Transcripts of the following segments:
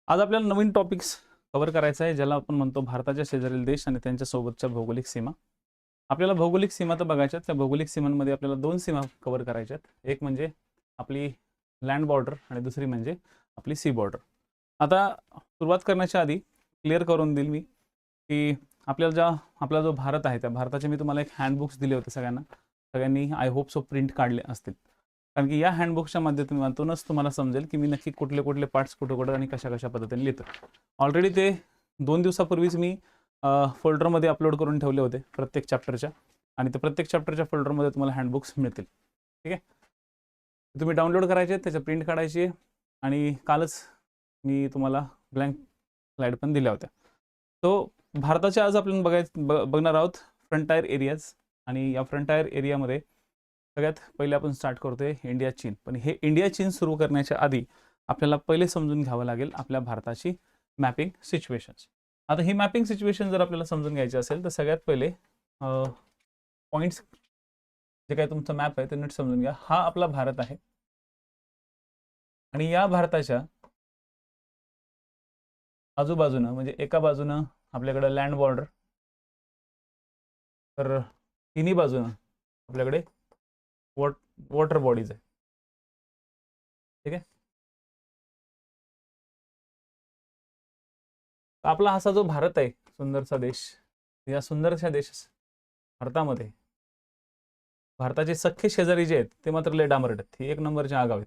आज आपल्याला नवीन topics cover करायचा आहे, ज्याला आपण म्हणतो भारताच्या शेजारील देश आणि त्यांच्या सोबतच्या भौगोलिक सीमा. आपल्याला भौगोलिक सीमा तर बघायच्या आहेत. त्या भौगोलिक सीमांमध्ये आपल्याला दोन सीमा कव्हर करायच्या आहेत. एक म्हणजे आपली लँड बॉर्डर आणि दुसरी म्हणजे आपली सी बॉर्डर. आता सुरुवात करण्याच्या आधी क्लिअर करून देईल मी की आपला जो भारत आहे त्या भारताचे मी तुम्हाला एक हँडबुक्स दिले होते सगळ्यांनी आय होप सो प्रिंट काढले असतील, कारण की या हँडबुक्सच्या माध्यमातूनच तुम्हाला समजेल की मी नक्की कुठले कुठले पार्ट्स कुठे आणि कशा पद्धतीने लिहितो. ऑलरेडी ते 2 दिवसापूर्वीच मी फोल्डरमध्ये अपलोड करून ठेवले होते प्रत्येक चॅप्टरच्या, आणि ते प्रत्येक चॅप्टरच्या फोल्डरमध्ये तुम्हाला हँडबुक्स मिळतील. ठीक आहे, तुम्ही डाउनलोड करायचे, त्याच्या प्रिंट काढायची, आणि कालच मी तुम्हाला ब्लँक स्लाईड पण दिल्या होत्या. तो भारताच्या आज आपण बघणार आहोत फ्रंटायर एरियाज, आणि या फ्रंटायर एरियामध्ये सगळ्यात पहिले आपण स्टार्ट करतोय इंडिया चीन. पण हे इंडिया चीन सुरू करण्याच्या आधी आपल्याला पहिले समजून घ्यावं लागेल आपल्या भारताची मॅपिंग सिच्युएशन्स. आता ही मॅपिंग सिच्युएशन जर आपल्याला समजून घ्यायची असेल तर सगळ्यात पहिले पॉइंट्स जे काही तुमचा मॅप आहे ते नीट समजून घ्या. हा आपला भारत आहे, आणि या भारताच्या आजूबाजूनं म्हणजे एका बाजूनं आपल्याकडे लँड बॉर्डर, तर तिन्ही बाजूनं आपल्याकडे वॉटर बॉडीज आहे. ठीक आहे, आपला असा जो भारत आहे सुंदरसा देश, या सुंदरशा देश भारतामध्ये भारताचे सख्खे शेजारी जे आहेत ते मात्र लय डांबरट आहेत. हे एक नंबरचे आगाव आहेत.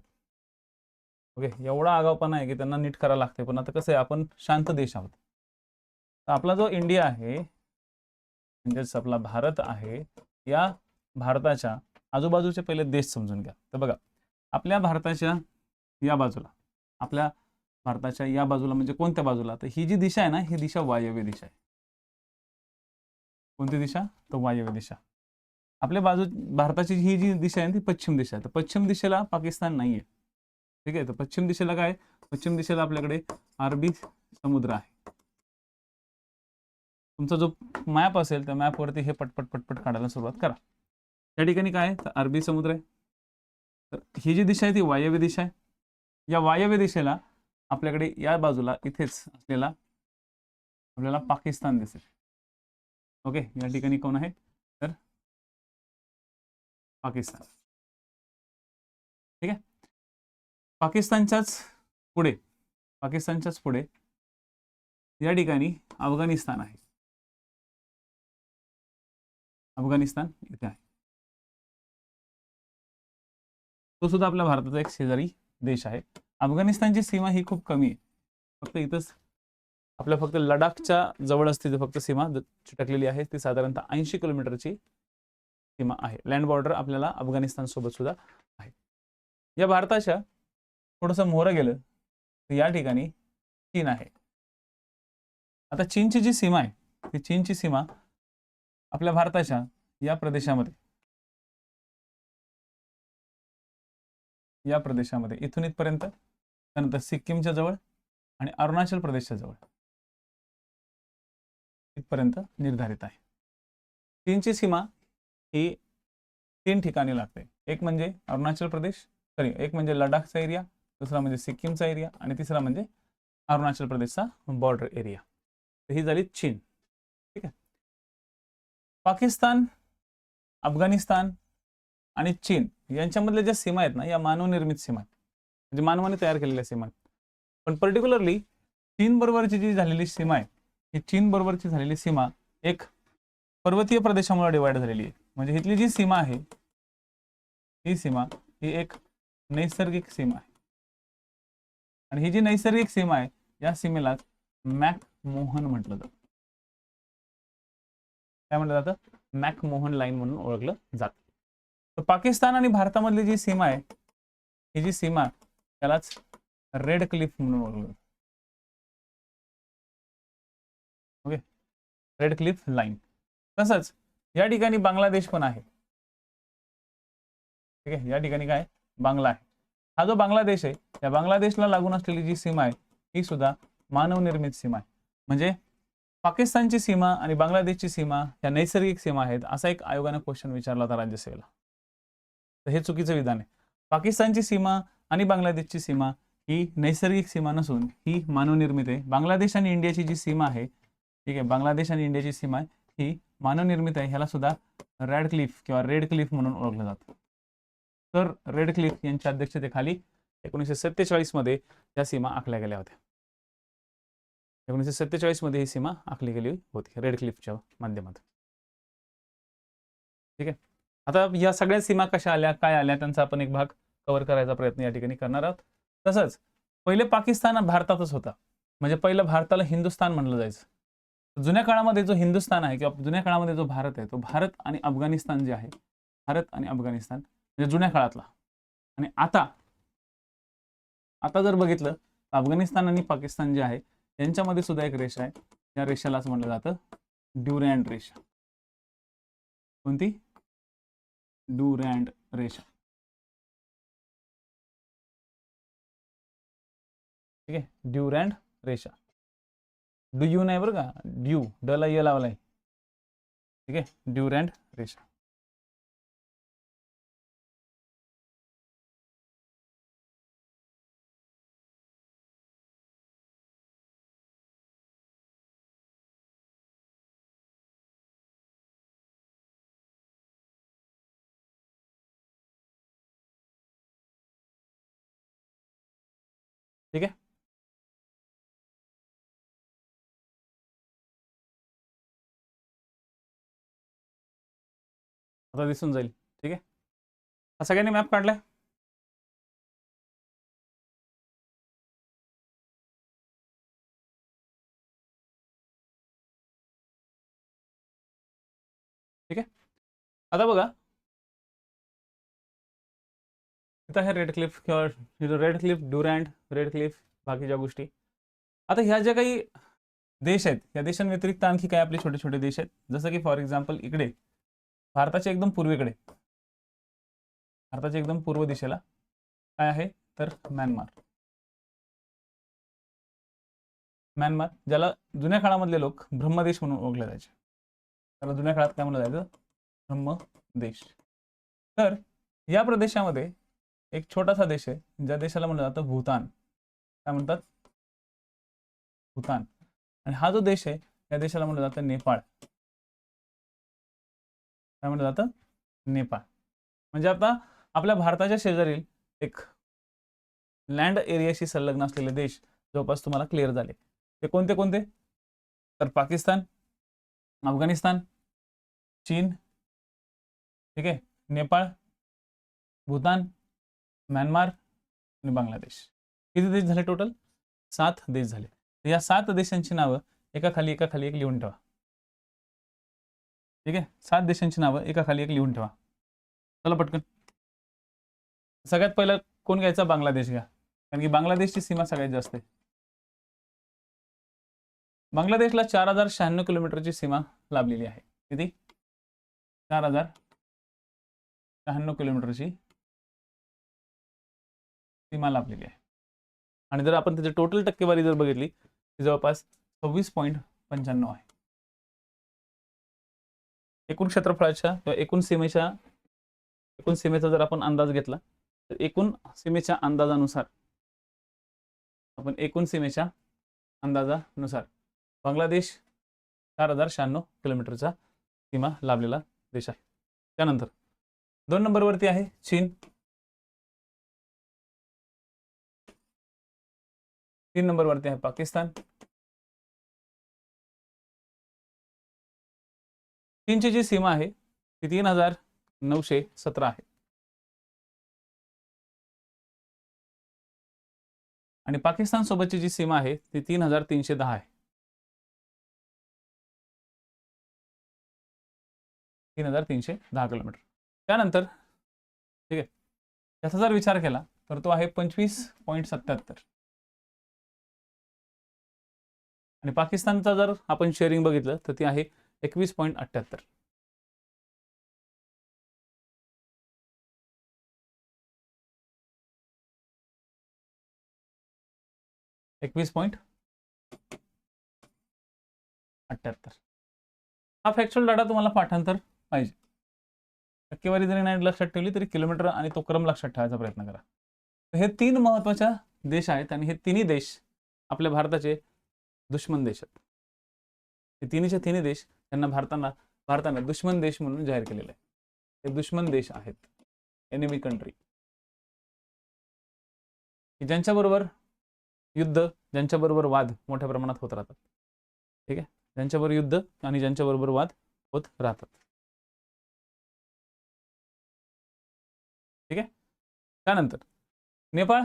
ओके, एवढा आगावपणा आहे की त्यांना नीट करायला लागते. पण आता कसं आहे, आपण शांत देश आहोत. तर आपला जो इंडिया आहे म्हणजेच आपला भारत आहे, या भारताच्या आजूबाजूचे पहिले देश समजून घ्या. तर बघा, आपल्या भारताच्या या बाजूला म्हणजे कोणत्या बाजूला, तर ही जी दिशा आहे ना, ही दिशा वायव्य दिशा आहे. कोणती दिशा? तर वायव्य दिशा. आपल्या भारताची ही जी दिशा आहे ती पश्चिम दिशा आहे. तर पश्चिम दिशेला पाकिस्तान नाहीये. ठीक आहे, तर पश्चिम दिशेला काय? पश्चिम दिशेला आपल्याकडे अरबी समुद्र आहे. तुमचा जो मॅप असेल त्या मॅपवरती हे पटपट काढायला सुरुवात करा. त्या ठिकाणी काय आहे, तर अरबी समुद्र आहे. तर ही जी दिशा आहे ती वायव्य दिशा आहे. या वायव्य दिशेला आपल्याकडे या बाजूला इथेच असलेला आपल्याला पाकिस्तान दिसेल. ओके, या ठिकाणी कोण आहे, तर पाकिस्तान. ठीक आहे, पाकिस्तानच्याच पुढे या ठिकाणी अफगाणिस्तान आहे. अफगाणिस्तान इथे आहे. तो सुद्धा आपल्या भारताचा एक शेजारी देश आहे. अफगाणिस्तानची सीमा ही खूप कमी आहे. फक्त इथंच आपल्या फक्त लडाखच्या जवळ असते फक्त सीमा चिटकलेली आहे. ती साधारणतः 80 किलोमीटरची सीमा आहे. लँड बॉर्डर आपल्याला अफगाणिस्तान सोबत सुद्धा आहे. या भारताच्या थोडंसं मोहरं गेलं तर या ठिकाणी चीन आहे. आता चीनची जी सीमा आहे, ती चीनची सीमा आपल्या भारताच्या या प्रदेशामध्ये इथून इथपर्यंत, त्यानंतर सिक्कीमच्या जवळ आणि अरुणाचल प्रदेशच्या जवळ इथपर्यंत निर्धारित आहे. चीनची सीमा ही 3 ठिकाणी लागते. एक म्हणजे अरुणाचल प्रदेश, एक म्हणजे लडाखचा एरिया, दुसरा म्हणजे सिक्कीमचा एरिया, आणि तिसरा म्हणजे अरुणाचल प्रदेशचा बॉर्डर एरिया. तर ही झाली चीन. ठीक आहे, पाकिस्तान, अफगाणिस्तान आणि चीन यांच्यामधल्या ज्या सीमा आहेत ना, या मानवनिर्मित सीमा आहेत, म्हणजे मानवाने तयार केलेल्या सीमा आहेत. पण पर्टिक्युलरली चीन बरोबरची जी झालेली सीमा आहे, ही चीन बरोबरची झालेली सीमा एक पर्वतीय प्रदेशामुळे डिवाइड झालेली आहे. म्हणजे इथली जी सीमा आहे, ही सीमा ही एक नैसर्गिक सीमा आहे, आणि ही जी नैसर्गिक सीमा आहे या सीमेला मॅकमोहन म्हटलं जातं. काय म्हटलं जातं? मॅकमोहन लाईन म्हणून ओळखलं जातं. तर पाकिस्तान आणि भारतामधली जी सीमा आहे, ही जी सीमा त्यालाच रेड क्लिफ म्हणून ओळखलं जातं. Okay, red Cliff line. तसंच या ठिकाणी बांगलादेश पण आहे. ठीक आहे, या ठिकाणी काय बांगला आहे. हा जो बांगलादेश आहे, या बांगलादेशला लागून असलेली जी सीमा आहे ही सुद्धा मानवनिर्मित सीमा आहे. म्हणजे पाकिस्तानची सीमा आणि बांगलादेशची सीमा या नैसर्गिक सीमा आहेत, असा एक आयोगाने क्वेश्चन विचारला होता राज्यसेवेला. तर हे चुकीचं विधान आहे. पाकिस्तानची सीमा आणि बांगलादेशची सीमा ही नैसर्गिक सीमा नसून ही मानवनिर्मित आहे. बांगलादेश आणि इंडियाची जी सीमा आहे, ठीक आहे, बांगलादेश आणि इंडियाची सीमा आहे ही मानवनिर्मित आहे. ह्याला सुद्धा रॅडक्लिफ किंवा रेड क्लिफ म्हणून ओळखलं जातं. तर रेड क्लिफ यांच्या अध्यक्षतेखाली 1947 मध्ये या सीमा आखल्या गेल्या होत्या. 1947 मध्ये ही सीमा आखली गेली होती रेड क्लिफच्या माध्यमातून. ठीक आहे. आता या सगळ्या सीमा कशा आल्या, काय आल्या, त्यांचा आपण एक भाग कव्हर करायचा प्रयत्न या ठिकाणी करणार आहोत. तसंच पहिले पाकिस्तान भारतातच होता, म्हणजे पहिलं भारताला हिंदुस्थान म्हणलं जायचं. जुन्या काळामध्ये जो हिंदुस्थान आहे किंवा जुन्या काळामध्ये जो भारत आहे, तो भारत आणि अफगाणिस्तान जे आहे, भारत आणि अफगाणिस्तान म्हणजे जुन्या काळातला. आणि आता जर बघितलं तर अफगाणिस्तान आणि पाकिस्तान जे आहे यांच्यामध्ये सुद्धा एक रेषा आहे. या रेषेलाच म्हणलं जातं ड्युरॅन्ड रेषा. कोणती? ड्युरॅन्ड रेषा. ठीक आहे, ड्युरॅन्ड रेषा. डू नाही बरं का, ड्यू डला ये लावलाय. ठीक आहे, ड्युरॅन्ड रेषा. ठीक आहे. आता दिसून जाईल. ठीक आहे, हा सगळ्यांनी मॅप काढलाय. ठीक आहे. आता बघा, इथं आहे रेड क्लिफ किंवा रेड क्लिफ, ड्युरॅन्ड, रेड क्लिफ, बाकीच्या गोष्टी. आता ह्या ज्या काही देश आहेत, या देशांव्यतिरिक्त आणखी काही आपले छोटे छोटे देश आहेत. जसं की फॉर एक्झाम्पल इकडे भारताच्या एकदम पूर्वेकडे, भारताच्या एकदम पूर्व दिशेला काय आहे तर म्यानमार. म्यानमार ज्याला जुन्या काळामधले लोक ब्रह्मदेश म्हणून ओळखले जायचे. त्याला जुन्या काळात काय म्हणलं जायचं? ब्रह्मदेश. तर या प्रदेशामध्ये एक छोटासा देश आहे ज्या देशाला म्हणलं जातं भूतान. काय म्हणतात? भूतान. आणि हा जो देश आहे या देशाला म्हणलं जातं नेपाळ. काय म्हणलं जातं? नेपाळ. म्हणजे आता आपल्या भारताच्या शेजारील एक लँड एरियाशी संलग्न असलेले देश जवळपास तुम्हाला क्लिअर झाले. ते कोणते कोणते? तर पाकिस्तान, अफगाणिस्तान, चीन, ठीक आहे, नेपाळ, भूतान, म्यानमार आणि बांगलादेश. किती देश झाले टोटल? 7 देश झाले. या 7 देशांची नावं एकाखाली एक लिहून ठेवा. ठीक आहे, 7 देशांची नावं एकाखाली एक लिहून ठेवा. चला पटकन. सगळ्यात पहिलं कोण घ्यायचा? बांगलादेश घ्या, कारण की बांगलादेशची सीमा सगळ्यात जास्त आहे. बांगलादेशला 4096 किलोमीटरची सीमा लाभलेली आहे. किती? 4096 किलोमीटरची सीमा लाभलेली आहे. आणि जर आपण त्याची टोटल टक्केवारी जर बघितली ती जवळपास 26.95 आहे. एकूण क्षेत्रफळाच्या किंवा एकूण सीमेचा जर आपण अंदाज घेतला तर एकूण सीमेच्या अंदाजानुसार बांगलादेश 4096 किलोमीटरचा सीमा लाभलेला देश आहे. त्यानंतर 2 नंबरवरती आहे चीन, 3 नंबरवरती आहे पाकिस्तान. चीनची जी सीमा आहे ती 3917 आहे आणि पाकिस्तान सोबतची जी सीमा आहे ती 3310 आहे. 3310 किलोमीटर. त्यानंतर ठीक आहे, याचा जर विचार केला तर तो आहे 25.77. आणि पाकिस्तानचा जर आपण शेअरिंग बघितलं तर ती आहे 21.78. हा फॅक्च्युअल डाटा तुम्हाला पाठांतर पाहिजे. टक्केवारी जरी नाही लक्षात ठेवली तरी किलोमीटर आणि तो क्रम लक्षात ठेवायचा प्रयत्न करा. हे 3 महत्त्वाच्या देश आहेत आणि हे तिन्ही देश आपल्या भारताचे दुश्मन देश आहेत. हे तिन्हीचे तिन्ही देश त्यांना भारताने दुश्मन देश म्हणून जाहीर केलेलं आहे. हे दुश्मन देश आहेत, एनिमी कंट्री, ज्यांच्याबरोबर युद्ध, ज्यांच्याबरोबर वाद मोठ्या प्रमाणात होत राहतात. ठीक आहे, ज्यांच्याबरोबर युद्ध आणि ज्यांच्याबरोबर वाद होत राहतात. ठीक आहे. त्यानंतर नेपाळ,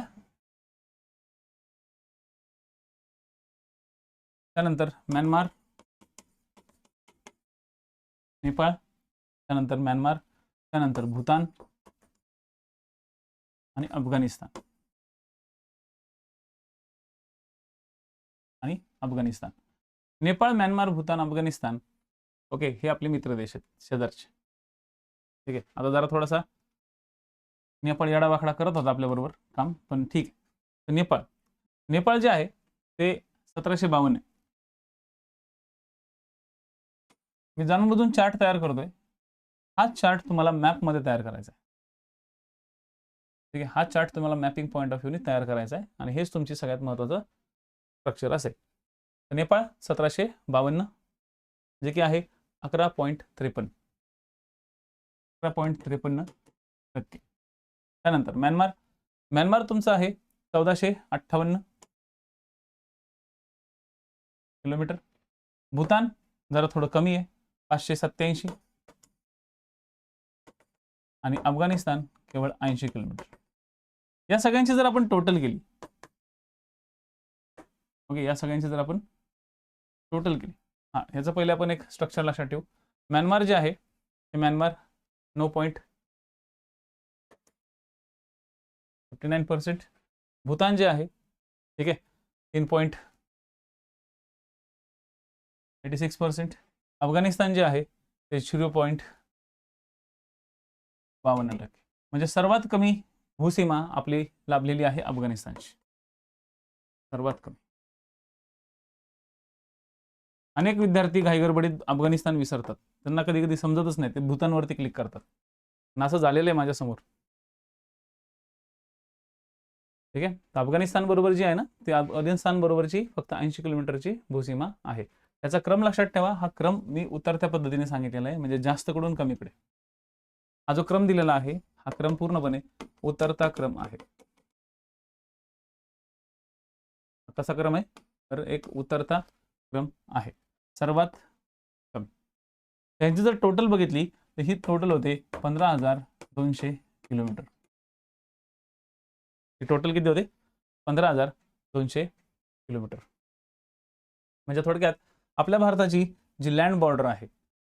त्यानंतर म्यानमार, नेपाळ, त्यानंतर म्यानमार, त्यानंतर भूतान आणि अफगाणिस्तान नेपाळ, म्यानमार, भूतान, अफगाणिस्तान, ओके, हे आपले मित्र देश आहेत, शेजारचे. ठीक आहे. आता जरा थोडासा नेपाळ याडावाखडा करत होता आपल्याबरोबर काम, पण ठीक आहे. तर नेपाळ जे आहे ते 1752 आहे. मी जाणून चार्ट तयार करतोय. हा चार्ट तुम्हाला मॅपमध्ये तयार करायचा आहे. ठीक आहे, हा चार्ट तुम्हाला मॅपिंग पॉईंट ऑफ व्ह्यूने तयार करायचा आहे आणि हेच तुमची सगळ्यात महत्त्वाचं स्ट्रक्चर असेल. नेपाळ 1752, जे की आहे 11.53%. त्यानंतर म्यानमार तुमचं आहे 1458 किलोमीटर. भूतान जरा थोडं कमी आहे, 587, आणि अफगाणिस्तान केवळ 80 किलोमीटर. या सगळ्यांची जर आपण टोटल केली, ओके, या सगळ्यांची जर आपण टोटल केली, हां, ह्याचं पहिले आपण एक स्ट्रक्चर लक्षात ठेवू. म्यानमार जे आहे हे म्यानमार 9.59%. भूतान जे आहे, ठीक आहे, 3.86%. अफगाणिस्तान जे आहे ते 0.52%. म्हणजे सर्वात कमी भूसीमा आपली लाभलेली आहे अफगाणिस्तानची, सर्वात कमी. अनेक विद्यार्थी घाईगडबडीत अफगाणिस्तान विसरतात, त्यांना कधी कधी समजतच नाही, ते भूतानवरती क्लिक करतात. असं झालेलं आहे माझ्यासमोर. ठीक आहे. तर अफगाणिस्तान बरोबर जी आहे ना, ती अफगाणिस्तान बरोबरची फक्त 80 किलोमीटरची भूसीमा आहे. त्याचा क्रम लक्षात ठेवा. हा क्रम मी उतरत्या पद्धतीने सांगितलेला आहे, म्हणजे जास्तकडून कमीकडे. हा जो क्रम दिलेला आहे हा क्रम पूर्णपणे उतरता क्रम आहे. कसा क्रम आहे? तर एक उतरता क्रम आहे, सर्वात कमी. त्यांची जर टोटल बघितली तर ही टोटल होते 15,200 किलोमीटर. टोटल किती होते? 15,200 किलोमीटर. म्हणजे थोडक्यात आपल्या भारताची जी लँड बॉर्डर आहे,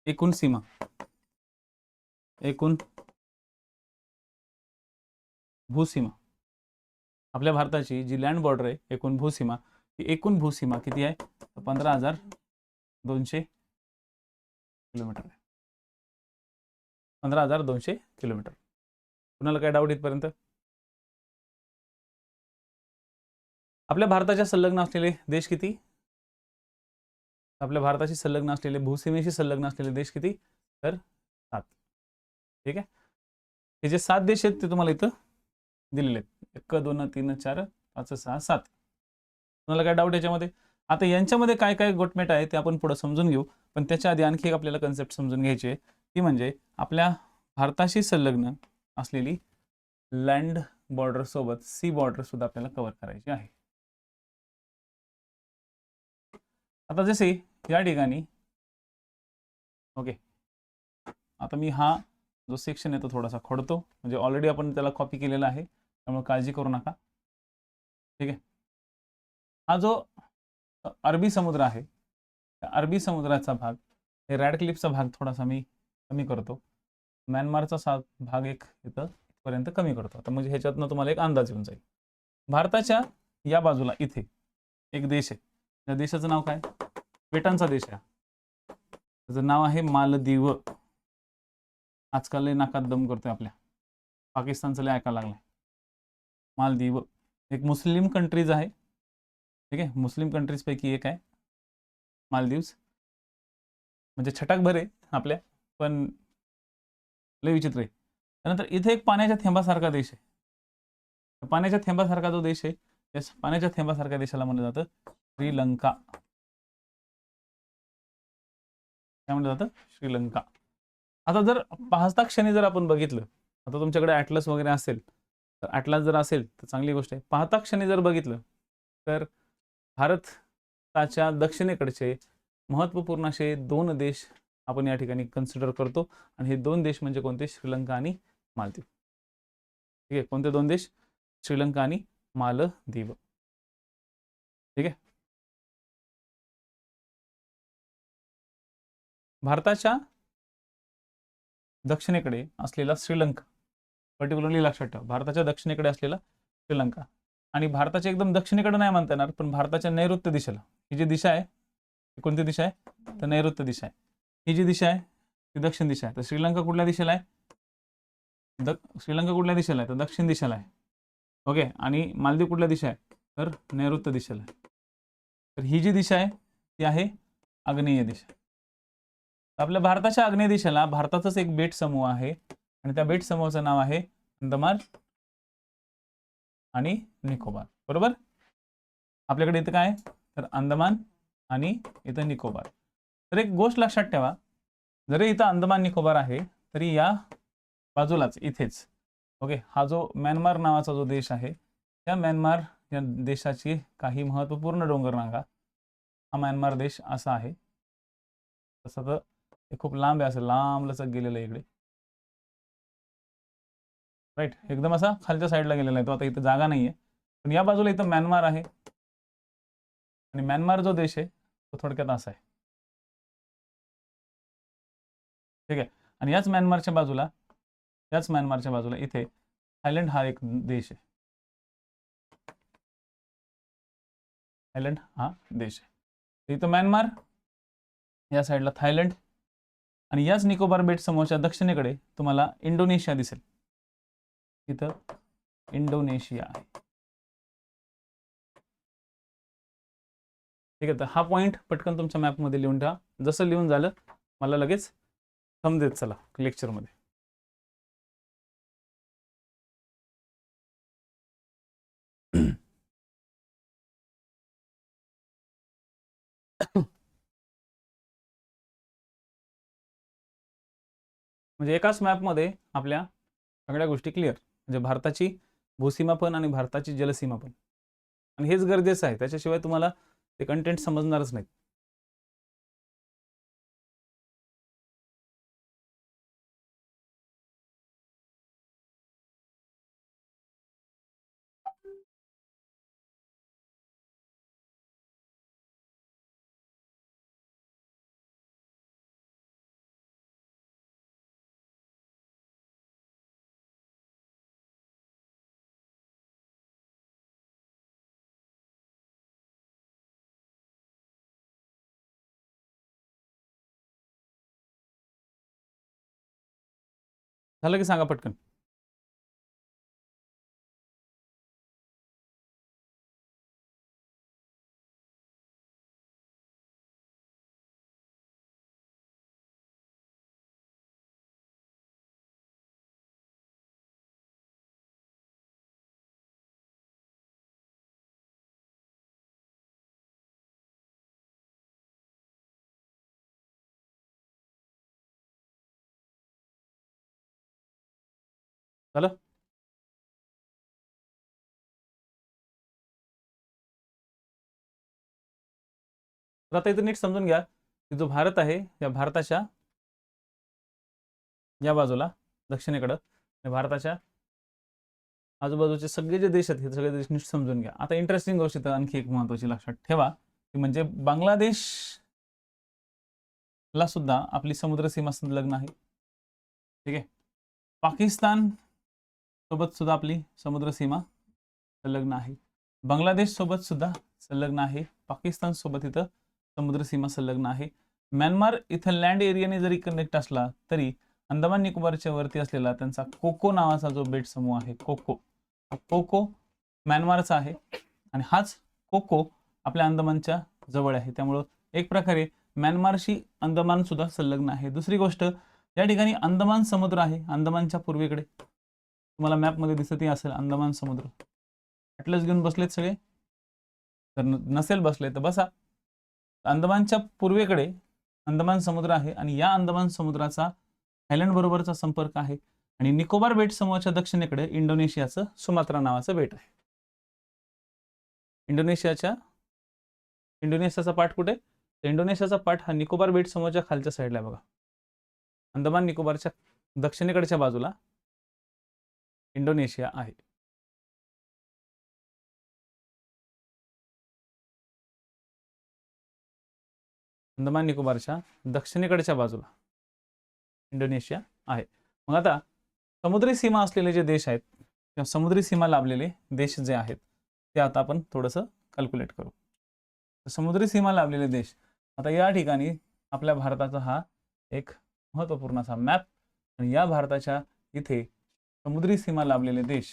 एकूण सीमा, एकूण भूसीमा, आपल्या भारताची जी लँड बॉर्डर आहे, एकूण भूसीमा, ही एकूण भूसीमा किती आहे? 15,200 किलोमीटर आहे. 15,200 किलोमीटर. कुणाला काय डाऊट इथपर्यंत? आपल्या भारताच्या संलग्न असलेले देश किती? आपल्या भारताशी संलग्न असलेले, भूसीमेशी संलग्न असलेले देश किती? तर 7. ठीक आहे. हे जे 7 देश आहेत ते तुम्हाला इथं दिलेले आहेत. 1 2 3 4 5 6 7. तुम्हाला काय डाऊट याच्यामध्ये? आता यांच्यामध्ये काय काय गोटमेट आहे ते आपण पुढे समजून घेऊ, पण त्याच्या आधी आणखी एक आपल्याला कन्सेप्ट समजून घ्यायची आहे, ती म्हणजे आपल्या भारताशी संलग्न असलेली लँड बॉर्डर सोबत सी बॉर्डर सुद्धा आपल्याला कव्हर करायची आहे. आता जसे या ठिकाणी, ओके, आता मी हा जो सेक्शन आहे तो थोडासा खोडतो, म्हणजे ऑलरेडी आपण त्याला कॉपी केलेला आहे, त्यामुळे काळजी करू नका. ठीक आहे. हा जो अरबी समुद्र आहे, अरबी समुद्राचा भाग, हे रॅड क्लिफचा भाग थोडासा मी कमी करतो, म्यानमारचा भाग एक इथं पर्यंत कमी करतो. आता म्हणजे ह्याच्यातनं तुम्हाला एक अंदाज येऊन जाईल. भारताच्या या बाजूला इथे एक देश आहे, त्या देशाचं नाव काय? बेटांचा देश आहे, त्याचं नाव आहे मालदीव. आजकाल लय नाकात दम करतोय आपल्या, पाकिस्तानचं लय ऐकायला लागलाय. मालदीव एक मुस्लिम कंट्रीज आहे. ठीक आहे, मुस्लिम कंट्रीज पैकी एक आहे मालदीव्स. म्हणजे छटाक भरे आपल्या, पण लय विचित्र आहे. त्यानंतर इथे एक पाण्याच्या थेंबासारखा देश आहे. पाण्याच्या थेंबासारखा जो देश आहे येस, पाण्याच्या थेंबासारख्या देशाला म्हणलं जातं श्रीलंका. काय म्हणलं जातं? श्रीलंका. आता जर पाहता क्षणी जर आपण बघितलं, आता तुमच्याकडे ॲटलस वगैरे असेल, तर ॲटलस जर असेल तर चांगली गोष्ट आहे. पाहता क्षणी जर बघितलं तर भारताच्या दक्षिणेकडचे महत्त्वपूर्ण असे 2 देश आपण या ठिकाणी कन्सिडर करतो, आणि हे 2 देश म्हणजे कोणते? श्रीलंका आणि मालदीव. ठीक आहे, कोणते 2 देश? श्रीलंका आणि मालदीव. ठीक आहे. भारताच्या दक्षिणेकडे असलेला श्रीलंका, पर्टिक्युलरली लक्षात ठेवा, भारताच्या दक्षिणेकडे असलेला श्रीलंका, आणि भारताच्या एकदम दक्षिणेकडे नाही म्हणता येणार, पण भारताच्या नैऋत्य दिशेला ही जी दिशा आहे, ही कोणती दिशा आहे? तर नैऋत्य दिशा आहे. ही जी दिशा आहे ती दक्षिण दिशा आहे. तर श्रीलंका कुठल्या दिशेला आहे? श्रीलंका कुठल्या दिशेला आहे? तर दक्षिण दिशेला आहे. ओके, आणि मालदीव कुठल्या दिशा आहे? तर नैऋत्य दिशेला आहे. तर ही जी दिशा आहे ती आहे आग्नेय दिशा. आपल्या भारताच्या आग्नेय दिशेला भारताचाच एक बेट समूह आहे, आणि त्या बेट समूहाचं नाव आहे अंदमान आणि निकोबार. बरोबर? आपल्याकडे इथं काय? तर अंदमान आणि इथं निकोबार. तर एक गोष्ट लक्षात ठेवा, जरी इथं अंदमान निकोबार आहे तरी या बाजूलाच इथेच, ओके, हा जो म्यानमार नावाचा जो देश आहे, त्या म्यानमार या देशाची काही महत्त्वपूर्ण डोंगररांगा, हा म्यानमार देश असा आहे. तसं तर हे खूप लांब आहे, असं लांब लचक गेलेलं आहे इकडे, राईट, एकदम असा खालच्या साईडला गेलेला आहे तो. आता इथं जागा नाहीये, पण या बाजूला इथं म्यानमार आहे, आणि म्यानमार जो देश आहे तो थोडक्यात असा आहे. ठीक आहे, आणि याच म्यानमारच्या बाजूला इथे थायलंड हा एक देश आहे. थायलंड हा देश आहे. इथं म्यानमार, या साईडला थायलंड, आणि याच निकोबार बेट समूहाच्या दक्षिणेकडे तुम्हाला इंडोनेशिया दिसेल. इथं इंडोनेशिया आहे. ठीक आहे, तर हा पॉईंट पटकन तुमच्या मॅपमध्ये लिहून ठेवा. जसं लिहून झालं मला लगेच समजेल. चला लेक्चरमध्ये. म्हणजे एकाच मॅपमध्ये आपल्या सगळ्या गोष्टी क्लिअर, म्हणजे भारताची भूसीमा पण आणि भारताची जलसीमा पण, आणि हेच गरजेचं आहे, त्याच्याशिवाय तुम्हाला ते कंटेंट समजणारच नाही. झालं की सांगा पटकन. झालं? तर आता इथं नीट समजून घ्या की जो भारत आहे, या भारताच्या या बाजूला दक्षिणेकडं, भारताच्या आजूबाजूचे सगळे जे देश आहेत हे सगळे देश नीट समजून घ्या. आता इंटरेस्टिंग गोष्ट तर आणखी एक महत्त्वाची लक्षात ठेवा, की म्हणजे बांगलादेशला सुद्धा आपली समुद्र सीमा संलग्न आहे. ठीक आहे, पाकिस्तान सोबत सुद्धा आपली समुद्र सीमा संलग्न आहे, बांगलादेश सोबत सुद्धा संलग्न आहे, पाकिस्तान सोबत इथं समुद्र सीमा संलग्न आहे. म्यानमार इथं लँड एरियाने जरी कनेक्ट असला तरी अंदमान निकोबारच्या वरती असलेला त्यांचा कोको नावाचा जो बेट समूह आहे, कोको म्यानमारचा आहे, आणि हाच कोको आपल्या अंदमानच्या जवळ आहे. त्यामुळं एक प्रकारे म्यानमारशी अंदमान सुद्धा संलग्न आहे. दुसरी गोष्ट, या ठिकाणी अंदमान समुद्र आहे, अंदमानच्या पूर्वेकडे तुम्हाला मॅपमध्ये दिसतही असेल अंदमान समुद्र, ॲटलस घेऊन बसलेत सगळे? तर नसेल बसले तर बसा. अंदमानच्या पूर्वेकडे अंदमान समुद्र आहे आणि या अंदमान समुद्राचा थायलंड बरोबरचा संपर्क आहे आणि निकोबार बेट समूहाच्या दक्षिणेकडे इंडोनेशियाचं सुमात्रा नावाचं बेट आहे. इंडोनेशियाचा पाठ कुठे? तर इंडोनेशियाचा पाठ हा निकोबार बेट समूहाच्या खालच्या साईडला आहे बघा. अंदमान निकोबारच्या दक्षिणेकडच्या बाजूला इंडोनेशिया आहे. अंदमान निकोबारच्या दक्षिणेकडच्या बाजूला इंडोनेशिया आहे. मग आता समुद्री सीमा असलेले जे देश आहेत किंवा समुद्री सीमा लाभलेले देश जे आहेत ते आता आपण थोडंसं कॅल्क्युलेट करू. समुद्री सीमा लाभलेले देश, आता या ठिकाणी आपल्या भारताचा हा एक महत्त्वपूर्ण असा मॅप आणि या भारताच्या इथे समुद्री सीमा लाभलेले देश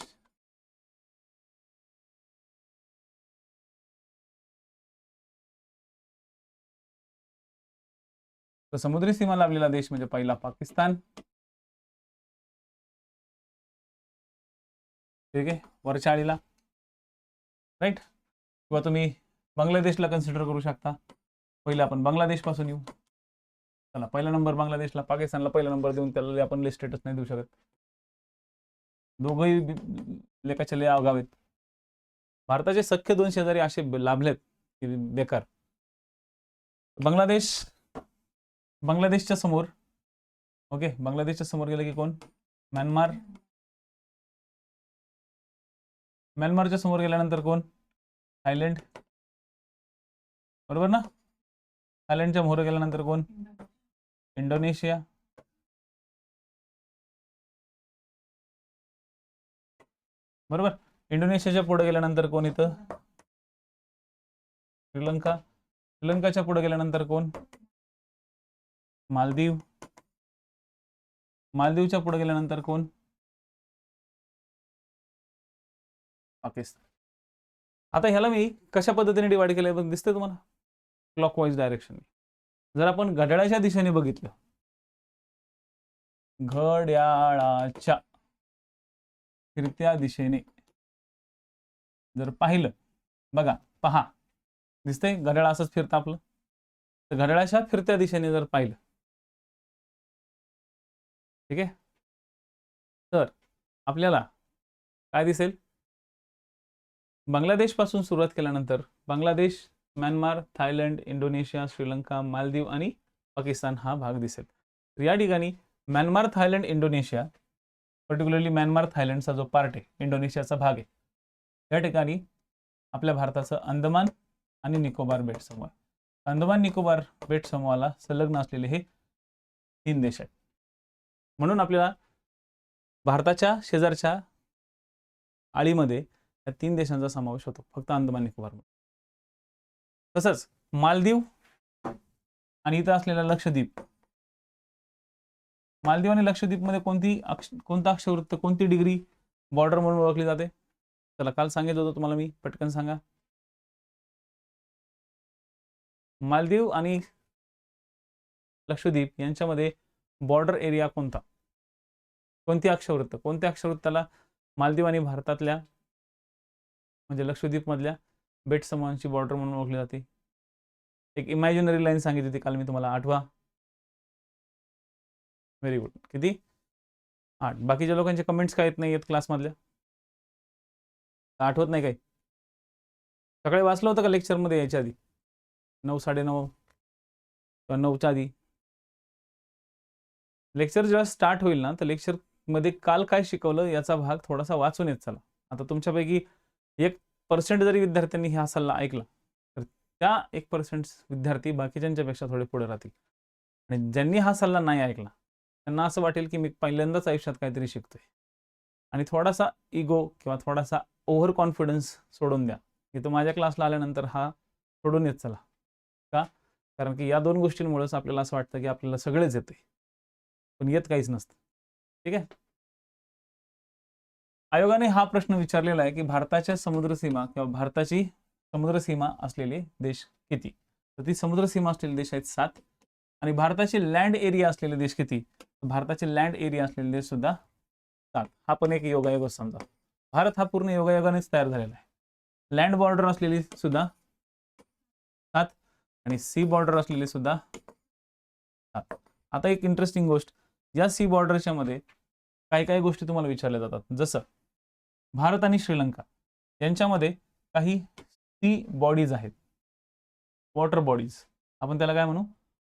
तर समुद्री सीमा लाभलेला देश म्हणजे पहिला पाकिस्तान, ठीक आहे, वरच्या आळीला, राईट. किंवा तुम्ही बांगलादेशला कन्सिडर करू शकता. पहिले आपण बांगलादेश पासून येऊ. चला, पहिला नंबर बांगलादेशला, पाकिस्तानला पहिला नंबर देऊन त्याला आपण लिस्ट स्टेटस नाही देऊ शकत. दोघंही लेखाचे लय अवघड आहेत. भारताचे सख्खे दोन शेजारी असे लाभलेत की बेकार. बांगलादेशच्या समोर, ओके, बांगलादेशच्या समोर गेलं की कोण? म्यानमारच्या समोर गेल्यानंतर कोण? थायलंड, बरोबर ना? थायलंडच्या मोहर गेल्यानंतर कोण? इंडोनेशिया, बरोबर. इंडोनेशियाच्या पुढे गेल्यानंतर कोण येतं? श्रीलंकाच्या पुढे गेल्यानंतर कोण? मालदीवच्या पुढे गेल्यानंतर कोण? पाकिस्तान. आता ह्याला मी कशा पद्धतीने डिवाइड केलंय बघ, दिसतंय तुम्हाला? Clockwise direction. जर आपण घड्याळाच्या दिशेने बघितलं, घड्याळाच्या फिरत्या दिशेने जर पाहिलं, बघा, पहा, दिसतंय घड्याळ असंच फिरतं आपलं. तर घड्याळाच्या फिरत्या दिशेने जर पाहिलं, ठीक आहे, तर आपल्याला काय दिसेल? बांगलादेश पासून सुरुवात केल्यानंतर Bangladesh, Myanmar, Thailand, Indonesia, Sri Lanka, Maldives आणि पाकिस्तान हा भाग दिसेल. तर या ठिकाणी Myanmar, Thailand, Indonesia, particularly Myanmar थायलंडचा जो पार्ट आहे, इंडोनेशियाचा भाग आहे, या ठिकाणी आपल्या भारताचं अंदमान आणि निकोबार बेट समूह. अंदमान निकोबार बेट समूहाला संलग्न असलेले हे 3 देश आहेत. म्हणून आपल्याला भारताच्या शेजारच्या आळीमध्ये या 3 देशांचा समावेश होतो, फक्त अंदमान निकोबारमध्ये. तसंच मालदीव आणि इथं असलेला लक्षद्वीप, मालदीव आणि लक्षद्वीपमध्ये कोणता अक्षवृत्त, कोणती डिग्री बॉर्डर म्हणून ओळखली जाते? चला, काल सांगितलं होतं तुम्हाला मी, पटकन सांगा. मालदीव आणि लक्षद्वीप यांच्यामध्ये बॉर्डर एरिया कोणता? कोणत्या अक्षवृत्ताला मालदीव आणि भारतातल्या म्हणजे लक्षद्वीप मधल्या बेट समूहांची बॉर्डर म्हणून ओळखली जाते? एक इमॅजिनरी लाईन सांगितली होती काल मी तुम्हाला, आठवा. Very good. किती? 8. बाकीच्या लोकांचे कमेंट्स काय येत नाही आहेत क्लासमधल्या? आठवत नाही काही? सकाळी वाचलं होतं का लेक्चरमध्ये यायच्या आधी? 9, 9:30 किंवा 9च्या आधी? लेक्चर जेव्हा स्टार्ट होईल ना, तर लेक्चरमध्ये काल काय शिकवलं याचा भाग थोडासा वाचून येत चला. आता तुमच्यापैकी 1% जरी विद्यार्थ्यांनी हा सल्ला ऐकला तर त्या 1% विद्यार्थी बाकीच्यांच्यापेक्षा थोडे पुढे राहतील. आणि ज्यांनी हा सल्ला नाही ऐकला त्यांना असं वाटेल की मी पहिल्यांदाच आयुष्यात काहीतरी शिकतोय आणि थोडासा इगो किंवा थोडासा ओव्हर कॉन्फिडन्स सोडून द्या, की तो माझ्या क्लासला आल्यानंतर हा सोडून येत चला. का? कारण की या 2 गोष्टींमुळेच आपल्याला असं वाटतं की आपल्याला सगळेच येते, पण येत काहीच नसतं. ठीक आहे. आयोगाने हा प्रश्न विचारलेला आहे की भारताच्या समुद्र सीमा किंवा भारताची समुद्र सीमा असलेले देश किती? तर ती समुद्र सीमा असलेले देश आहेत 7 आणि भारताचे लँड एरिया असलेले देश किती? भारताचे लँड एरिया असलेले देश सुद्धा 7. हा पण एक योगायोगच समजा. भारत हा पूर्ण योगायोगानेच तयार झालेला आहे. लँड बॉर्डर असलेली सुद्धा 7 आणि सी बॉर्डर असलेली सुद्धा 7. आता एक इंटरेस्टिंग गोष्ट, या सी बॉर्डरच्या मध्ये काही काही गोष्टी तुम्हाला विचारल्या जातात, जसं भारत आणि श्रीलंका यांच्यामध्ये काही सी बॉडीज आहेत, वॉटर बॉडीज, आपण त्याला काय म्हणू,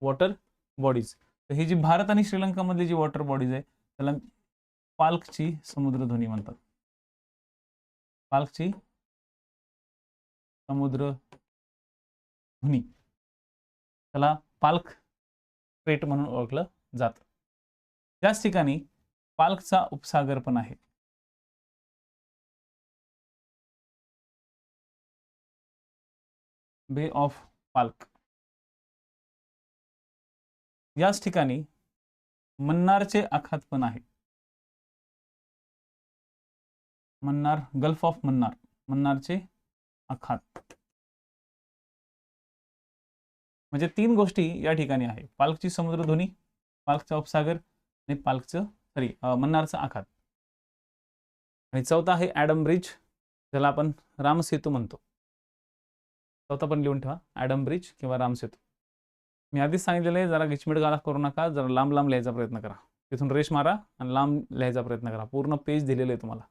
वॉटर बॉडीज. तर ही जी भारत आणि श्रीलंका मधली जी वॉटर बॉडीज आहे त्याला पाल्कची समुद्रधुनी म्हणतात. पाल्कची समुद्रधुनी, त्याला पाल्क स्ट्रेट म्हणून ओळखलं जातं. त्याच ठिकाणी पाल्कचा उपसागर पण आहे. बे ऑफ पाल्क. याच ठिकाणी मन्नारचे आखात पण आहे. मन्नार, गल्फ ऑफ मन्नार, मन्नारचे आखात. म्हणजे 3 गोष्टी या ठिकाणी आहे, पाल्कची समुद्रधुनी, पाल्कचा उपसागर आणि मन्नारचा आखात. आणि चौथा आहे ॲडम ब्रिज, ज्याला आपण रामसेतू म्हणतो. चौथा पण लिहून ठेवा, ॲडम ब्रिज किंवा रामसेतू. मी आधीच सांगितलेलं आहे, जरा गिचमिट गाला करू नका, जरा लांब लांब लिहायचा प्रयत्न करा. तिथून रेश मारा आणि लांब लिहायचा प्रयत्न करा. पूर्ण पेज दिलेलं आहे तुम्हाला.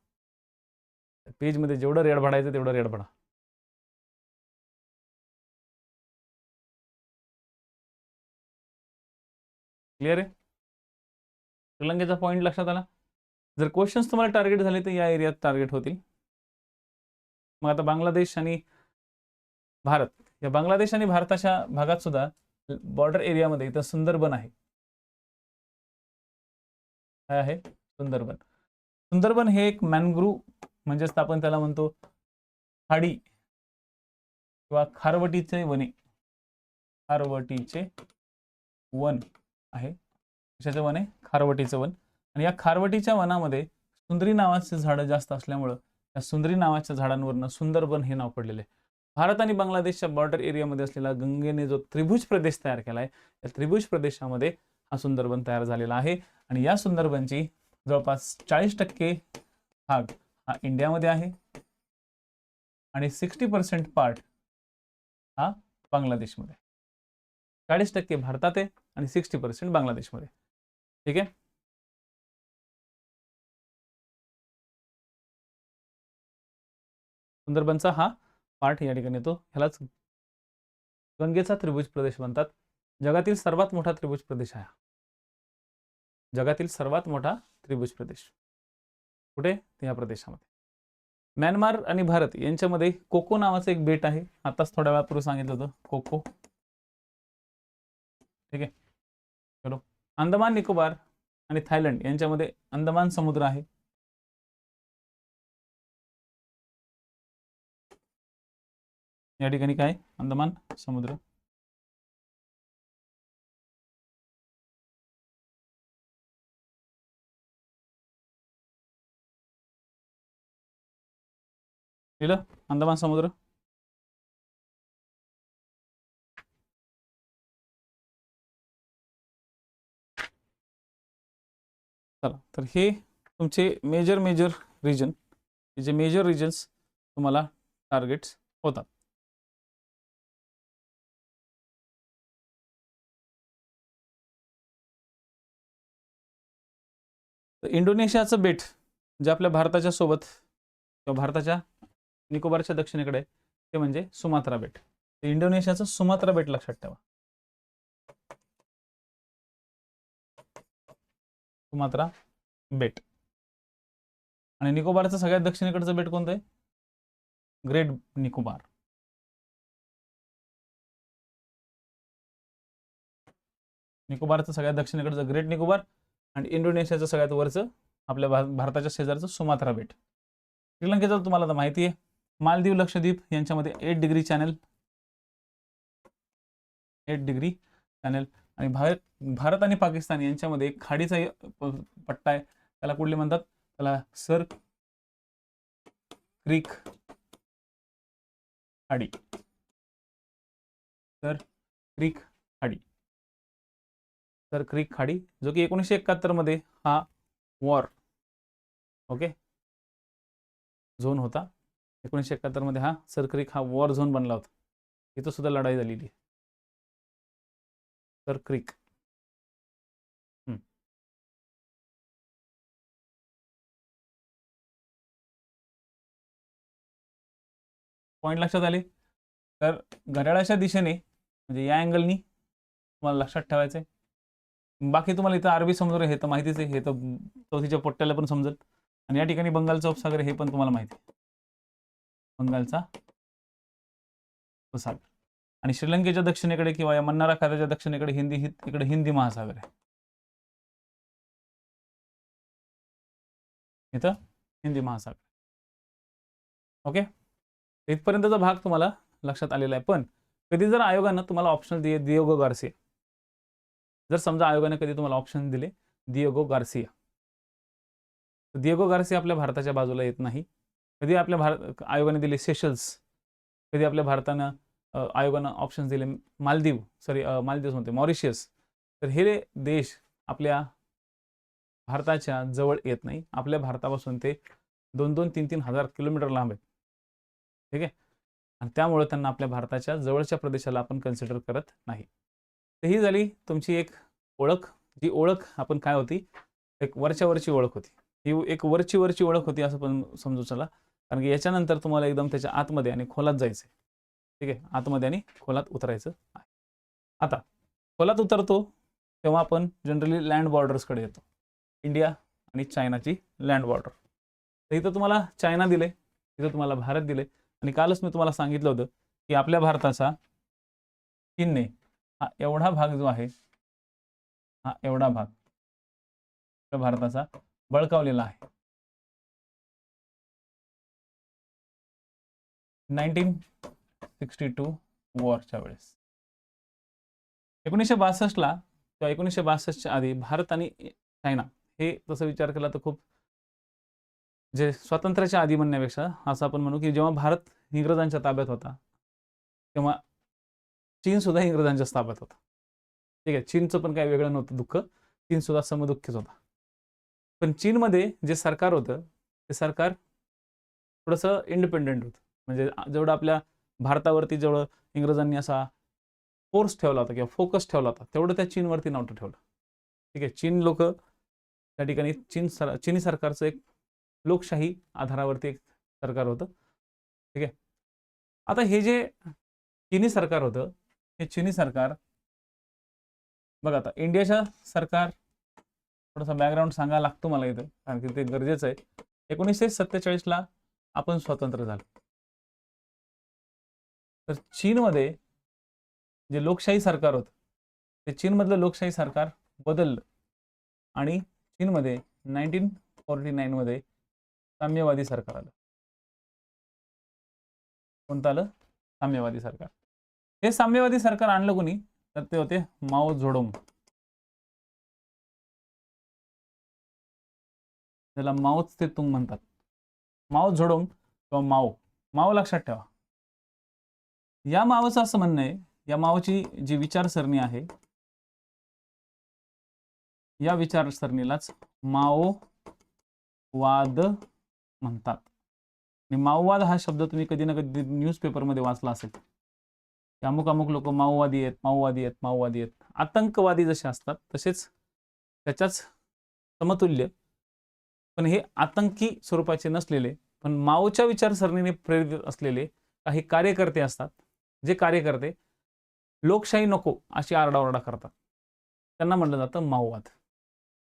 पेजमध्ये जेवढं रेड भरायचं तेवढं रेड भरा. क्लिअर आहे? श्रीलंकेचा पॉईंट लक्षात आला. जर क्वेश्चन्स तुम्हाला टार्गेट झाले तर या एरियात टार्गेट होतील. मग आता बांगलादेश आणि भारत, या बांगलादेश आणि भारताच्या भागात सुद्धा बॉर्डर एरियामध्ये इथं सुंदरबन आहे. काय आहे? सुंदरबन. सुंदरबन हे एक मॅनग्रुव्ह, म्हणजेच आपण त्याला म्हणतो खाडी किंवा खारवटीचे वने, खारवटीचे वन आहे. कशाचे वन आहे? खारवटीचं वन. आणि या खारवटीच्या वनामध्ये सुंदरी नावाचे झाडं जास्त असल्यामुळं या सुंदरी नावाच्या झाडांवरनं सुंदरबन हे नाव पडलेले आहे. भारत आणि बांगलादेशच्या बॉर्डर एरियामध्ये असलेला गंगेने जो त्रिभुज प्रदेश तयार केला आहे, त्या त्रिभुज प्रदेशामध्ये हा सुंदरबन तयार झालेला आहे. आणि या सुंदरबनची जवळपास 40% भाग हा इंडियामध्ये आहे आणि 60% पार्ट हा बांगलादेशमध्ये. 40% भारतात आहे आणि 60% बांगलादेशमध्ये. ठीक आहे. सुंदरबनचा हा पार्ट या ठिकाणी येतो. ह्यालाच गंगेचा त्रिभुज प्रदेश म्हणतात. जगातील सर्वात मोठा त्रिभुज प्रदेश आहे. जगातील सर्वात मोठा त्रिभुज प्रदेश कुठे? या प्रदेशामध्ये. म्यानमार आणि भारत यांच्यामध्ये कोको नावाचं एक बेट आहे. आताच थोड्या वेळापूर्वी सांगितलं होतं, कोको. ठीक आहे. चलो, अंदमान निकोबार आणि थायलंड यांच्यामध्ये अंदमान समुद्र आहे. या ठिकाणी काय? अंदमान समुद्र. लिहिलं? अंदमान समुद्र. चला, तर हे तुमचे मेजर रिजन, जे मेजर रिजन्स तुम्हाला टार्गेट्स होतात. तर इंडोनेशियाचं बेट जे आपल्या भारताच्या सोबत किंवा भारताच्या निकोबारच्या दक्षिणेकडे ते म्हणजे सुमात्रा बेट. इंडोनेशियाचं सुमात्रा बेट लक्षात ठेवा. सुमात्रा बेट. आणि निकोबारचं सगळ्यात दक्षिणेकडचं बेट कोणतं आहे? ग्रेट निकोबार. निकोबारचं सगळ्यात दक्षिणेकडचं ग्रेट निकोबार आणि इंडोनेशियाचं सगळ्यात वरचं आपल्या भारताच्या शेजारचं सुमात्रा बेट. श्रीलंकेचं तुम्हाला तर माहिती आहे, मालदीव, लक्षद्वीप यांच्यामध्ये 8 डिग्री चॅनल, 8 डिग्री चॅनल. आणि भारत आणि पाकिस्तान यांच्यामध्ये एक खाडीचा पट्टा आहे, त्याला कुठले म्हणतात? त्याला सर क्रीक खाडी. सर क्रीक खाडी, सर क्रीक खाडी, जो की 1971 मध्ये हा वॉर ओके झोन होता. 1971 मध्ये हा सरक्रिक हा वॉर झोन बनला होता. इथं सुद्धा लढाई झालेली आहे. सरक्रिक. पॉईंट लक्षात आले. तर घड्याळाच्या दिशेने म्हणजे या अँगलनी तुम्हाला लक्षात ठेवायचंय. बाकी तुम्हाला इथं अरबी समुद्र हे तर माहितीच आहे, हे तर चौथीच्या पोट्ट्याला पण समजेल. आणि या ठिकाणी बंगालचा उपसागर हे पण तुम्हाला माहिती आहे, बंगालचा उपसागर. आणि श्रीलंकेच्या दक्षिणेकडे किंवा या मन्नारा खात्याच्या दक्षिणेकडे इकडे हिंदी महासागर आहे. इथं हिंदी महासागर. ओके, इथपर्यंतचा भाग तुम्हाला लक्षात आलेला आहे. पण कधी जर आयोगानं तुम्हाला ऑप्शन दिले दिएगो गार्सिया, जर समजा आयोगाने कधी तुम्हाला ऑप्शन दिले दिएगो गार्सिया, तर दिएगो गार्सिया आपल्या भारताच्या बाजूला येत नाही. कधी आपल्या आयोगाने दिले सेशल्स, कधी आपल्या भारतानं आयोगानं ऑप्शन दिले मालदीव म्हणते मॉरिशियस, तर हे देश आपल्या भारताच्या जवळ येत नाही. आपल्या भारतापासून ते 2-3 हजार किलोमीटर लांब आहेत. ठीक आहे, आणि त्यामुळे त्यांना आपल्या भारताच्या जवळच्या प्रदेशाला आपण कन्सिडर करत नाही. तर ही झाली तुमची एक ओळख. जी ओळख आपण काय होती, एक वरची ओळख होती. ही एक वरची ओळख होती असं पण समजू चला, कारण की याच्यानंतर तुम्हाला एकदम त्याच्या आतमध्ये आणि खोलात जायचंय. ठीक आहे, आतमध्ये आणि खोलात उतरायचं आहे. आता खोलात उतरतो तेव्हा आपण जनरली लँड बॉर्डर्सकडे येतो. इंडिया आणि चायनाची लँड बॉर्डर. तर इथं तुम्हाला चायना दिले, इथं तुम्हाला भारत दिले. आणि कालच मी तुम्हाला सांगितलं होतं की आपल्या भारताचा चीनने हा एवढा भाग जो आहे, हा एवढा भाग भारताचा बळकावलेला आहे. 1962 वॉरच्या वेळेस. 1962 ला किंवा 1962च्या आधी भारत आणि चायना हे तसं विचार केला तर खूप जे स्वातंत्र्याच्या आधी म्हणण्यापेक्षा असं आपण म्हणू की जेव्हा भारत इंग्रजांच्या ताब्यात होता तेव्हा चीन सुद्धा इंग्रजांच्या ताब्यात होता. ठीक आहे, चीनचं पण काही वेगळं नव्हतं दुःख, चीन सुद्धा समदुःखीच होता. पण चीनमध्ये जे सरकार होतं ते सरकार थोडंसं इंडिपेंडेंट होतं. म्हणजे जेवढं आपल्या भारतावरती जेवढं इंग्रजांनी असा फोर्स ठेवला होता किंवा फोकस ठेवला होता तेवढं त्या चीनवरती नव्हतं ठेवलं. ठीक आहे, चीन लोक त्या ठिकाणी चीनी सरकारचं एक लोकशाही आधारावरती एक सरकार होतं. ठीक आहे, आता हे जे चीनी सरकार होतं हे चीनी सरकार बघा, आता इंडियाच्या सरकार थोडासा बॅकग्राऊंड सांगायला लागतो मला इथं, कारण की ते गरजेचं आहे. 1947 ला आपण स्वतंत्र झालो. तर चीनमध्ये जे लोकशाही सरकार होतं ते चीनमधलं लोकशाही सरकार बदललं आणि चीनमध्ये 1949 मध्ये साम्यवादी सरकार आलं. कोणतं आलं? साम्यवादी सरकार. हे साम्यवादी सरकार आणलं कोणी, तर ते होते माओ झेडोंग. त्याला माओ त्से तुंग म्हणतात. माओ झेडोंग किंवा माओ लक्षात ठेवा. या माओचं असं म्हणणं आहे, या माओची जी विचारसरणी आहे या विचारसरणीलाच माओवाद म्हणतात. आणि माओवाद हा शब्द तुम्ही कधी ना कधी न्यूजपेपरमध्ये वाचला असेल. अमुक लोक माओवादी आहेत. आतंकवादी जसे असतात तसेच त्याच्याच समतुल्य, पण हे आतंकी स्वरूपाचे नसलेले पण माओच्या विचारसरणीने प्रेरित असलेले काही कार्यकर्ते असतात. जे कार्यकर्ते लोकशाही नको अशी आरडाओरडा करतात त्यांना म्हटलं जातं माओवाद.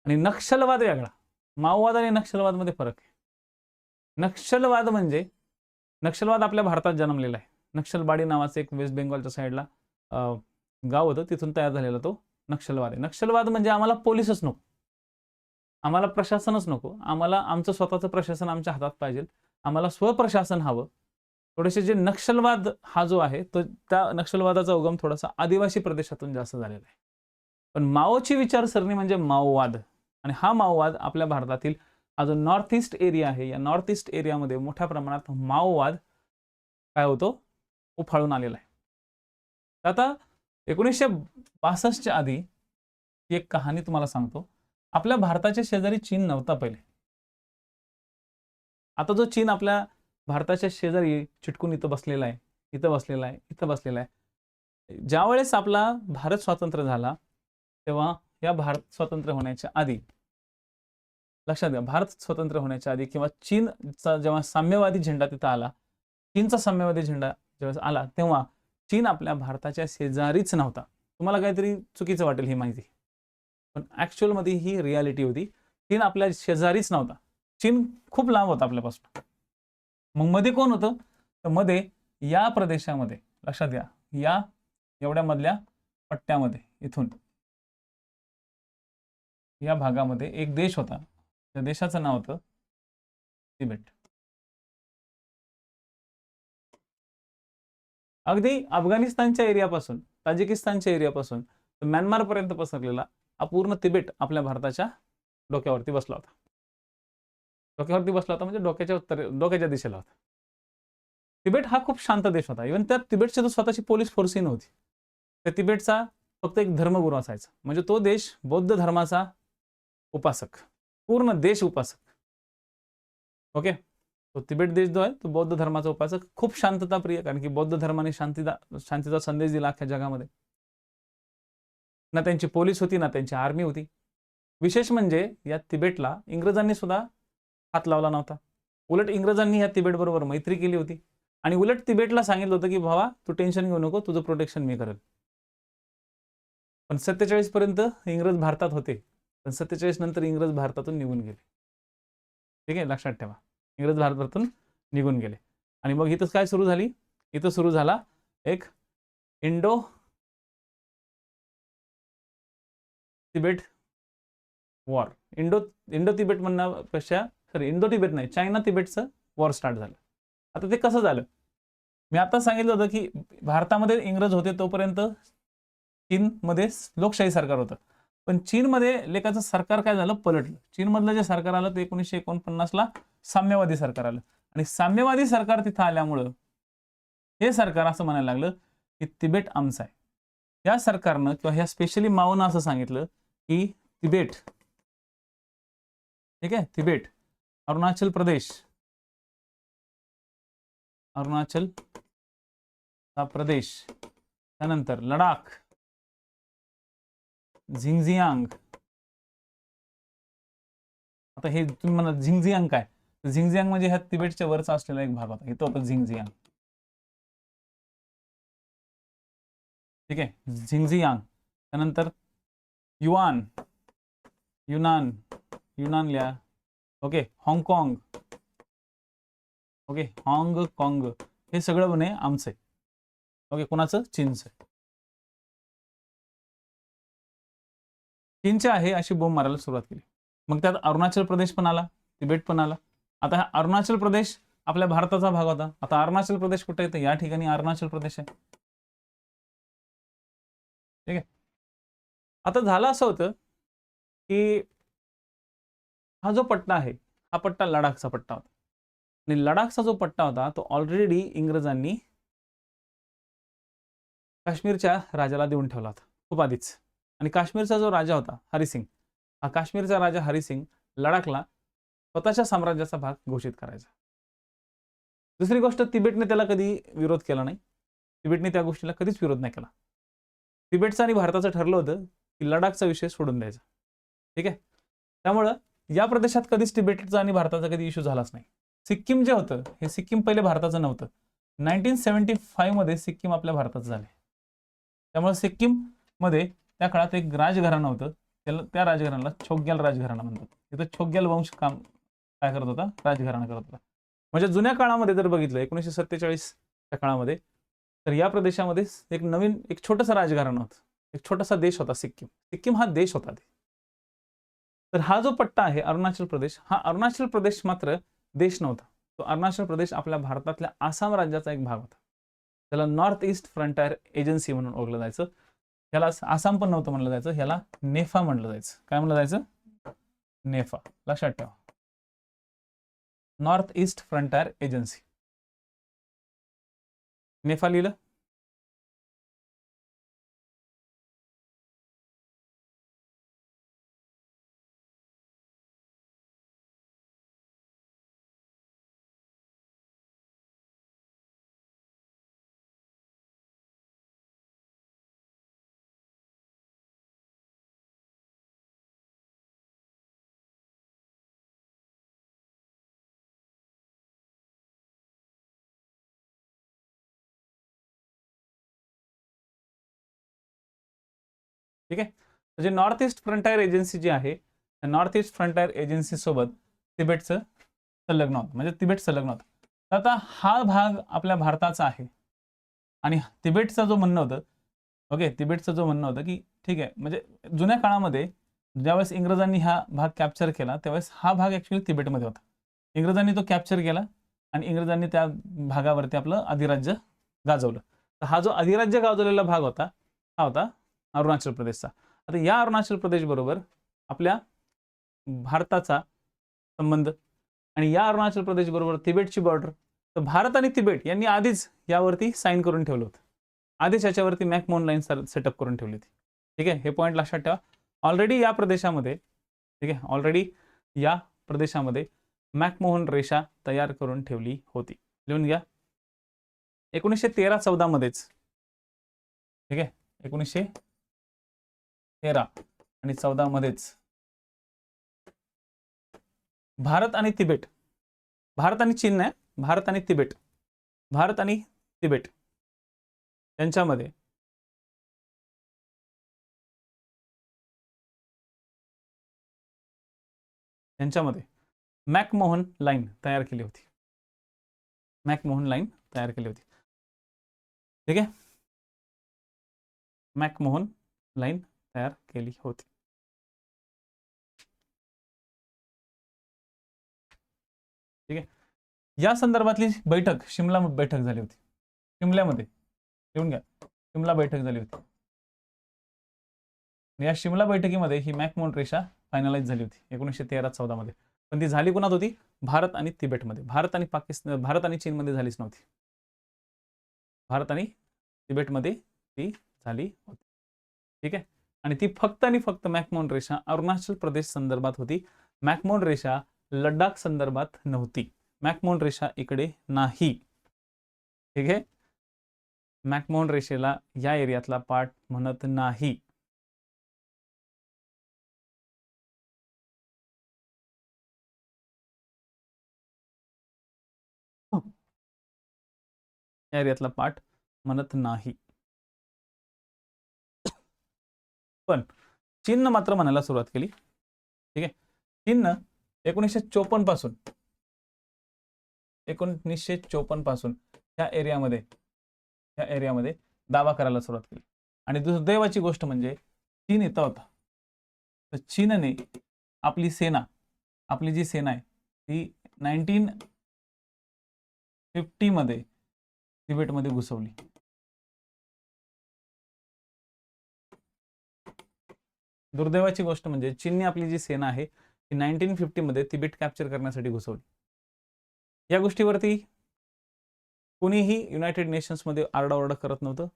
आणि नक्षलवाद वेगळा. माओवाद आणि नक्षलवाद मध्ये फरक आहे. नक्षलवाद आपल्या भारतात जन्मलेला आहे. नक्षलबाडी नावाचं एक वेस्ट बेंगॉलच्या साईडला गाव होतं, तिथून तयार झालेला तो नक्षलवाद आहे. नक्षलवाद म्हणजे आम्हाला पोलीसच नको, आम्हाला प्रशासनच नको, आम्हाला आमचं स्वतःचं प्रशासन आमच्या हातात पाहिजे, आम्हाला स्वप्रशासन हवं. थोडेसे जे नक्षलवाद हा जो आहे तो त्या नक्षलवादाचा उगम थोडासा आदिवासी प्रदेशातून जास्त झालेला आहे. पण माओची विचारसरणी म्हणजे माओवाद. आणि हा माओवाद आपल्या भारतातील हा जो नॉर्थ ईस्ट एरिया आहे या नॉर्थ ईस्ट एरियामध्ये मोठ्या प्रमाणात माओवाद काय होतो, उफाळून आलेला आहे. आता 1962च्या आधी एक कहाणी तुम्हाला सांगतो. आपल्या भारताच्या शेजारी चीन नव्हता पहिले. आता जो चीन आपल्या भारताच्या शेजारी चिटकून इथं बसलेला आहे, इथं बसलेला आहे, इथं बसलेला आहे. ज्यावेळेस आपला भारत स्वतंत्र झाला तेव्हा या भारत स्वतंत्र होण्याच्या आधी, लक्षात घ्या, भारत स्वतंत्र होण्याच्या आधी किंवा चीनचा जेव्हा साम्यवादी झेंडा तिथं आला, चीनचा साम्यवादी झेंडा जेव्हा आला तेव्हा चीन आपल्या भारताच्या शेजारीच नव्हता. तुम्हाला काहीतरी चुकीचं वाटेल ही माहिती, पण ॲक्च्युअलमध्ये ही रियालिटी होती. चीन आपल्या शेजारीच नव्हता. चीन खूप लांब होता आपल्यापासून. मग मध्ये कोण होतं? तर मध्ये या प्रदेशामध्ये, लक्षात घ्या, या एवढ्या मधल्या पट्ट्यामध्ये इथून या भागामध्ये एक देश होता. त्या देशाचं नाव होतं तिबेट. अगदी अफगाणिस्तानच्या एरियापासून, ताजिकिस्तानच्या एरियापासून म्यानमारपर्यंत पसरलेला हा पूर्ण तिबेट आपल्या भारताच्या डोक्यावरती बसला होता. डोक्यावरती बसला होता म्हणजे डोक्याच्या दिशेला होता. तिबेट हा खूप शांत देश होता. इव्हन त्या तिबेटची तर स्वतःची पोलीस फोर्सही नव्हती. त्या तिबेटचा फक्त एक धर्मगुरू असायचा. म्हणजे तो देश बौद्ध धर्माचा उपासक, पूर्ण देश उपासक. ओके, तो तिबेट देश जो आहे तो बौद्ध धर्माचा उपासक, खूप शांतता प्रिय, कारण की बौद्ध धर्माने शांतीचा संदेश दिला अख्ख्या जगामध्ये. ना त्यांची पोलीस होती, ना त्यांची आर्मी होती. विशेष म्हणजे या तिबेटला इंग्रजांनी सुद्धा हात लावला नव्हता. उलट इंग्रजांनी या तिबेट बरोबर मैत्री केली होती आणि उलट तिबेटला सांगितलं होतं की भावा तू टेन्शन घेऊ नको, तुझं प्रोटेक्शन मी करेल. पण 47 पर्यंत इंग्रज भारतात होते, पण 47 नंतर इंग्रज भारतातून निघून गेले. ठीक आहे, लक्षात ठेवा, इंग्रज भारतातून निघून गेले. आणि मग इथं काय सुरू झाली? इथं सुरू झाला एक Indo Tibet war. Indo Tibet म्हणण्यापेक्षा, सॉरी, इंडो तिबेट नाही, चायना तिबेटचं वॉर स्टार्ट झालं. आता ते कसं झालं? मी आता सांगितलं होतं की भारतामध्ये इंग्रज होते तोपर्यंत चीनमध्ये लोकशाही सरकार होतं, पण चीनमध्ये लेखाचं सरकार काय झालं, पलटलं. चीनमधलं जे सरकार आलं ते 1949ला साम्यवादी सरकार आलं, आणि साम्यवादी सरकार तिथं आल्यामुळं हे सरकार असं म्हणायला लागलं की तिबेट आमचं आहे. या सरकारनं किंवा ह्या स्पेशली माओनं असं सांगितलं की तिबेट, ठीक आहे, तिबेट, अरुणाचल प्रदेश, अरुणाचल प्रदेश, त्यानंतर लडाख, झिंगझियांग. आता हे तुम्ही म्हणा झिंगझियांग काय? झिंगझियांग म्हणजे ह्या तिबेटच्या वरचा असलेला एक भाग होता, इथं होतं झिंगझियांग. ठीक आहे, झिंगझियांग. त्यानंतर युआन, युनान, युनान लिहा. ओके, हाँगकाँग, ओके, हाँगकाँग, हे सगळं म्हणे आमचं आहे. ओके, कोणाचं? चीनचं. चीनचे आहे अशी बोंब मारायला सुरुवात केली. मग त्यात अरुणाचल प्रदेश पण आला, तिबेट पण आला. आता हा अरुणाचल प्रदेश आपल्या भारताचा भाग होता. आता अरुणाचल प्रदेश कुठे येतं? या ठिकाणी अरुणाचल प्रदेश आहे. ठीक आहे. आता झालं असं होतं की हा जो पट्टा आहे, हा पट्टा लडाखचा पट्टा होता, आणि लडाखचा जो पट्टा होता तो ऑलरेडी इंग्रजांनी काश्मीरच्या राजाला देऊन ठेवला होता खूप आधीच. आणि काश्मीरचा जो राजा होता हरिसिंग, हा काश्मीरचा राजा हरिसिंग लडाखला स्वतःच्या साम्राज्याचा भाग घोषित करायचा. दुसरी गोष्ट, तिबेटने त्याला कधी विरोध केला नाही. तिबेटने त्या गोष्टीला कधीच विरोध नाही केला. तिबेटचं आणि भारताचं ठरलं होतं की लडाखचा विषय सोडून द्यायचा. ठीक आहे, त्यामुळं या प्रदेशात कधीच तिबेटचा आणि भारताचा कधी इश्यू झालाच नाही. सिक्कीम जे होतं, हे सिक्कीम पहिले भारताचं नव्हतं. 1975 मध्ये सिक्कीम आपल्या भारताचं झाले. त्यामुळे सिक्कीम मध्ये त्या काळात एक राजघराणं होतं, त्या राजघराण्याला छोग्याल राजघराणा म्हणतात. तिथं छोग्याल वंश काय करत होता? राजघराणा करत होता. म्हणजे जुन्या काळामध्ये जर बघितलं 1947च्या काळामध्ये, तर या प्रदेशामध्ये एक छोटंसं राजघराणं होतं, एक छोटासा देश होता सिक्कीम. सिक्कीम हा देश होता. तर हा जो पट्टा आहे अरुणाचल प्रदेश, हा अरुणाचल प्रदेश मात्र देश नव्हता. तो अरुणाचल प्रदेश आपल्या भारतातल्या आसाम राज्याचा एक भाग होता. त्याला नॉर्थ ईस्ट फ्रंटायर एजन्सी म्हणून ओळखलं जायचं. ह्याला आसाम पण नव्हतं म्हणलं जायचं, ह्याला नेफा म्हणलं जायचं. काय म्हणलं जायचं? नेफा. लक्षात ठेवा, नॉर्थ ईस्ट फ्रंटायर एजन्सी. नेफा लिहिलं. ठीक आहे. म्हणजे नॉर्थ ईस्ट फ्रंटायर एजन्सी जी आहे, नॉर्थ ईस्ट फ्रंटायर एजन्सी सोबत तिबेटचं संलग्न होतं, म्हणजे तिबेट संलग्न होतं. तर आता हा भाग आपल्या भारताचा आहे आणि तिबेटचा जो म्हणणं होतं, ओके, तिबेटचं जो म्हणणं होतं की ठीक आहे, म्हणजे जुन्या काळामध्ये ज्यावेळेस इंग्रजांनी हा भाग कॅप्चर केला त्यावेळेस हा भाग ॲक्च्युली तिबेटमध्ये होता. इंग्रजांनी तो कॅप्चर केला आणि इंग्रजांनी त्या भागावरती आपलं अधिराज्य गाजवलं. तर हा जो अधिराज्य गाजवलेला भाग होता हा होता अरुणाचल प्रदेशचा. आता या अरुणाचल प्रदेश बरोबर आपल्या भारताचा संबंध आणि या अरुणाचल प्रदेश बरोबर तिबेटची बॉर्डर. तर भारत आणि तिबेट यांनी आधीच यावरती साईन करून ठेवलं होतं. आधीच याच्यावरती मॅकमोहन लाईन सेटअप करून ठेवली होती. ठीक आहे, हे पॉईंट लक्षात ठेवा. ऑलरेडी या प्रदेशामध्ये, ठीक आहे, ऑलरेडी या प्रदेशामध्ये मॅकमोहन रेषा तयार करून ठेवली होती. लिहून घ्या. 1913-14 मध्येच, ठीक आहे, 1913 आणि 14 मध्येच भारत आणि तिबेट, भारत आणि चीन नाही, भारत आणि तिबेट, भारत आणि तिबेट यांच्यामध्ये मॅकमोहन लाईन तयार केली होती. मॅकमोहन लाईन तयार केली होती. ठीक आहे, मॅकमोहन लाईन तयार केली होती. ठीक आहे, या संदर्भातली बैठक शिमला बैठक झाली होती. शिमल्यामध्ये लिहून घ्या, शिमला बैठक झाली होती. या शिमला बैठकीमध्ये ही मॅकमोहन रेषा फायनलाइज झाली होती 1913-14 मध्ये. पण ती झाली कोणात होती? भारत आणि तिबेटमध्ये. भारत आणि पाकिस्तान, भारत आणि चीनमध्ये झालीच नव्हती. भारत आणि तिबेटमध्ये ती झाली होती. ठीक आहे, आणि ती फक्त आणि फक्त मॅकमोहन रेषा अरुणाचल प्रदेश संदर्भात होती. मॅकमोहन रेषा लडाख संदर्भात नव्हती. मॅकमोहन रेषा इकडे नाही. ठीक आहे, मॅकमोहन रेषेला या एरियातला पार्ट म्हणत नाही. या एरियातला पार्ट म्हणत नाही. पण चीननं मात्र म्हणायला सुरुवात केली. ठीक आहे, चीननं 1954 पासून 1954 पासून या एरियामध्ये दावा करायला सुरुवात केली. आणि दुर्दैवाची गोष्ट म्हणजे चीन इथं होता. तर चीनने आपली सेना, आपली जी सेना आहे ती 1950 मध्ये तिबेटमध्ये घुसवली. दुर्दैवाची गोष्ट म्हणजे चीनने आपली जी सेना आहे ती 1950 मध्ये तिबेट कॅप्चर करण्यासाठी घुसवली. या गोष्टीवरती कोणीही युनायटेड नेशन्समध्ये आरडाओरडा करत नव्हतं,